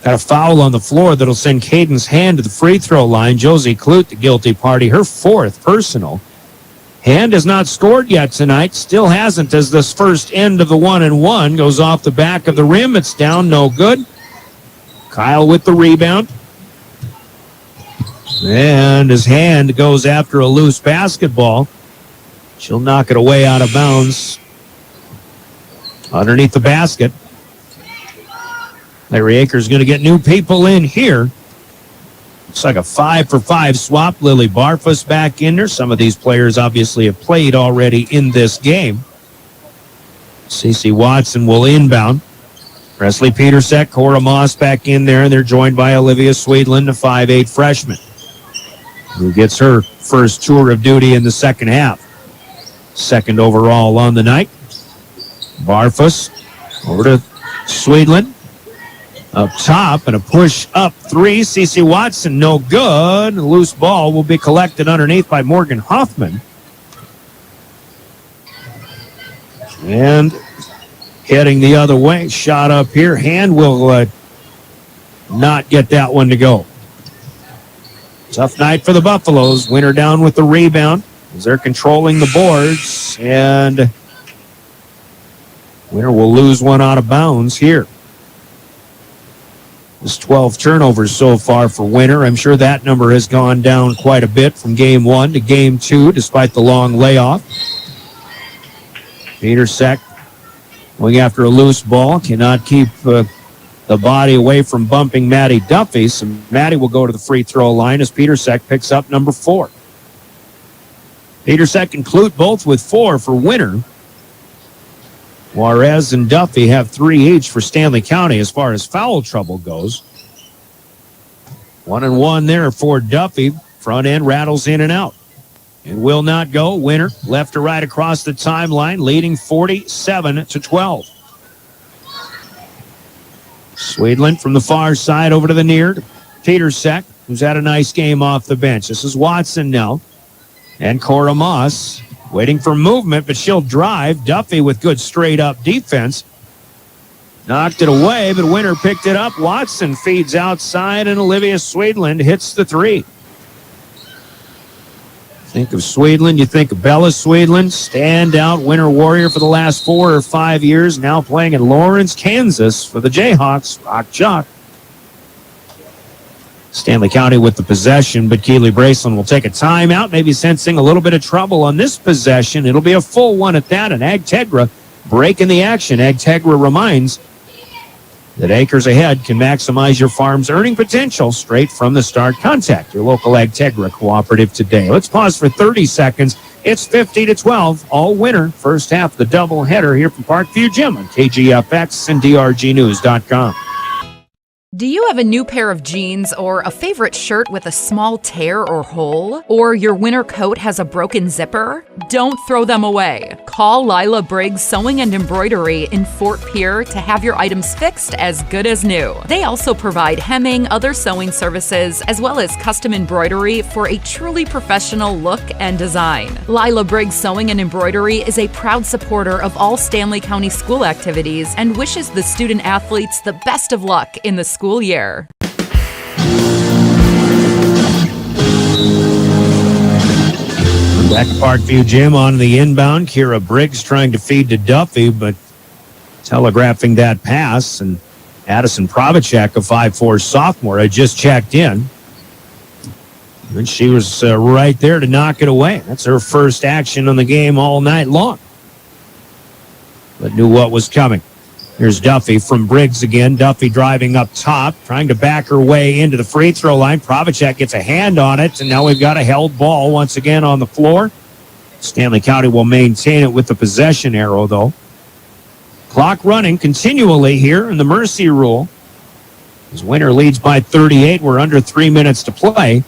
U: Got a foul on the floor that'll send Cadence Hand to the free throw line. Josie Clute, the guilty party, her fourth personal. Hand has not scored yet tonight. Still hasn't as this first end of the 1-and-1 goes off the back of the rim. It's down, no good. Kyle with the rebound. And his hand goes after a loose basketball. She'll knock it away out of bounds underneath the basket. Larry Akers going to get new people in here. Looks like a 5-for-5 swap. Lily Barfus back in there. Some of these players obviously have played already in this game. Cece Watson will inbound. Presley Petersek, Cora Moss back in there, and they're joined by Olivia Sweetland, a 5'8 freshman, who gets her first tour of duty in the second half. Second overall on the night. Barfus over to Sweetland. Up top, and a push-up three. Cece Watson, no good. A loose ball will be collected underneath by Morgan Hoffman. And heading the other way. Shot up here. Hand will not get that one to go. Tough night for the Buffaloes. Winter down with the rebound as they're controlling the boards. And Winter will lose one out of bounds here. There's 12 turnovers so far for Winter. I'm sure that number has gone down quite a bit from game 1 to game 2, despite the long layoff. Petersek going after a loose ball. Cannot keep the body away from bumping Maddie Duffy. So Maddie will go to the free throw line as Petersek picks up number 4. Petersek and Clute both with 4 for Winter. Juarez and Duffy have 3 each for Stanley County as far as foul trouble goes. 1-and-1 there for Duffy. Front end rattles in and out. It will not go. Winter left to right across the timeline, leading 47-12. Sweetland from the far side over to the near. Petersek, who's had a nice game off the bench. This is Watson now. And Cora Moss waiting for movement, but she'll drive. Duffy with good straight-up defense. Knocked it away, but Winter picked it up. Watson feeds outside, and Olivia Sweetland hits the 3. Think of Sweetland, you think of Bella Sweetland, standout Winter Warrior for the last 4 or 5 years, now playing in Lawrence, Kansas for the Jayhawks. Rock Chalk. Stanley County with the possession, but Keely Braceland will take a timeout, maybe sensing a little bit of trouble on this possession. It'll be a full one at that, and Agtegra breaking the action. Agtegra reminds that Acres Ahead can maximize your farm's earning potential straight from the start. Contact your local Agtegra cooperative today. Let's pause for 30 seconds. It's 50-12 all winter. First half, the doubleheader here from Parkview Gym on KGFX and DRGnews.com.
K: Do you have a new pair of jeans or a favorite shirt with a small tear or hole? Or your winter coat has a broken zipper? Don't throw them away. Call Lila Briggs Sewing and Embroidery in Fort Pierre to have your items fixed as good as new. They also provide hemming, other sewing services, as well as custom embroidery for a truly professional look and design. Lila Briggs Sewing and Embroidery is a proud supporter of all Stanley County school activities and wishes the student athletes the best of luck in the school year.
U: Back at Parkview Gym on the inbound. Kira Briggs trying to feed to Duffy, but telegraphing that pass. And Addison Pravacek, a 5'4 sophomore, had just checked in. And she was right there to knock it away. That's her first action on the game all night long. But knew what was coming. Here's Duffy from Briggs again. Duffy driving up top, trying to back her way into the free throw line. Pravacek gets a hand on it, and now we've got a held ball once again on the floor. Stanley County will maintain it with the possession arrow, though. Clock running continually here in the Mercy Rule. As Winter leads by 38, we're under 3 minutes to play.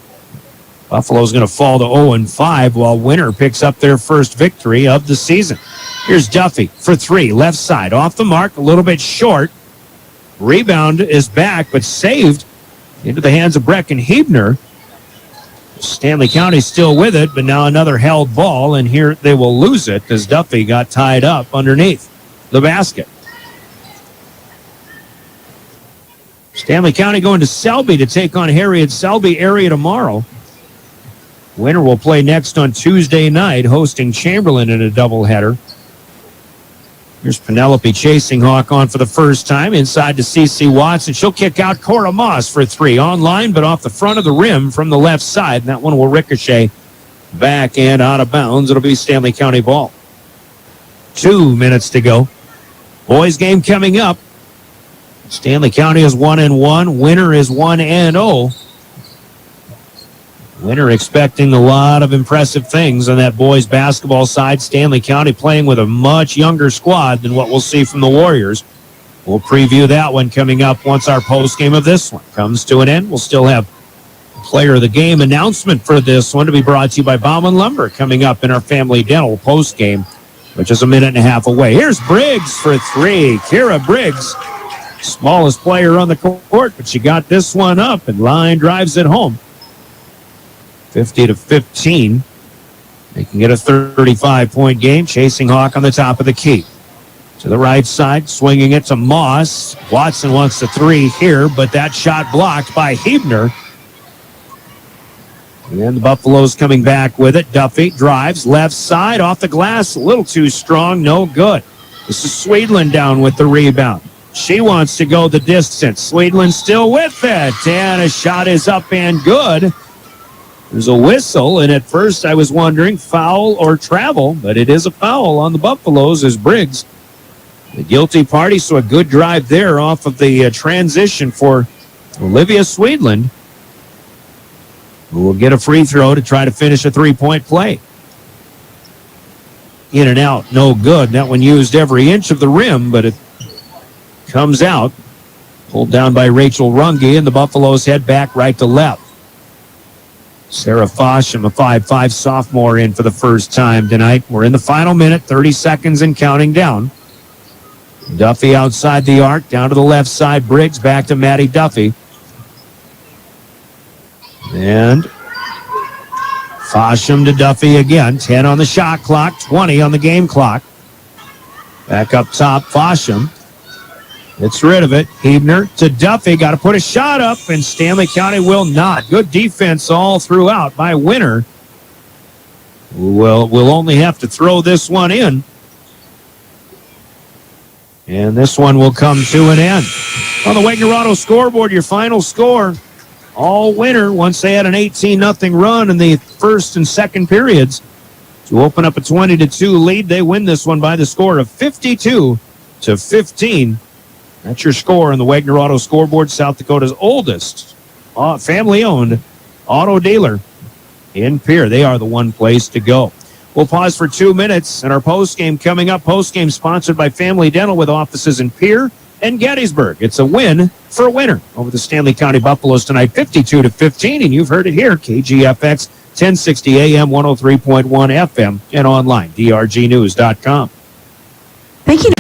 U: Buffalo's going to fall to 0-5 while Winter picks up their first victory of the season. Here's Duffy for three, left side, off the mark, a little bit short. Rebound is back, but saved into the hands of Brecken Hebner. Stanley County still with it, but now another held ball, and here they will lose it as Duffy got tied up underneath the basket. Stanley County going to Selby to take on Harriet Selby area tomorrow. Winter will play next on Tuesday night, hosting Chamberlain in a doubleheader. Here's Penelope chasing Hawk on for the first time inside to CeCe Watts, and she'll kick out Cora Moss for three. Online, but off the front of the rim from the left side. And that one will ricochet back and out of bounds. It'll be Stanley County ball. 2 minutes to go. Boys game coming up. Stanley County is 1-1. Winter is 1-0. Winter expecting a lot of impressive things on that boys basketball side. Stanley County playing with a much younger squad than what we'll see from the Warriors. We'll preview that one coming up once our postgame of this one comes to an end. We'll still have player of the game announcement for this one to be brought to you by Bauman Lumber coming up in our Family Dental postgame, which is a minute and a half away. Here's Briggs for three. Kira Briggs, smallest player on the court, but she got this one up and line drives it home. 50-15. They can get a 35-point game. Chasing Hawk on the top of the key. To the right side, swinging it to Moss. Watson wants the three here, but that shot blocked by Hebner. And the Buffaloes coming back with it. Duffy drives left side off the glass. A little too strong. No good. This is Sweetland down with the rebound. She wants to go the distance. Sweetland still with it. And a shot is up and good. There's a whistle, and at first I was wondering foul or travel, but it is a foul on the Buffaloes as Briggs, the guilty party. So a good drive there off of the transition for Olivia Sweetland, who will get a free throw to try to finish a three-point play. In and out, no good. That one used every inch of the rim, but it comes out. Pulled down by Rachel Runge, and the Buffaloes head back right to left. Sarah Fosham, a 5'5 sophomore, in for the first time tonight. We're in the final minute, 30 seconds and counting down. Duffy outside the arc, down to the left side. Briggs back to Maddie Duffy. And Fosham to Duffy again. 10 on the shot clock, 20 on the game clock. Back up top, Fosham. Gets rid of it. Hebner to Duffy. Got to put a shot up, and Stanley County will not. Good defense all throughout by Winter. We'll only have to throw this one in. And this one will come to an end. On the Wagner scoreboard, your final score. All Winter, once they had an 18-0 run in the first and second periods, to open up a 20-2 lead. They win this one by the score of 52-15. That's your score on the Wagner Auto scoreboard, South Dakota's oldest family-owned auto dealer in Pierre. They are the one place to go. We'll pause for 2 minutes, and our postgame coming up. Postgame sponsored by Family Dental with offices in Pierre, and Gettysburg. It's a win for a winner over the Stanley County Buffaloes tonight, 52-15, and you've heard it here, KGFX, 1060 AM, 103.1 FM, and online, drgnews.com.
Q: Thank you.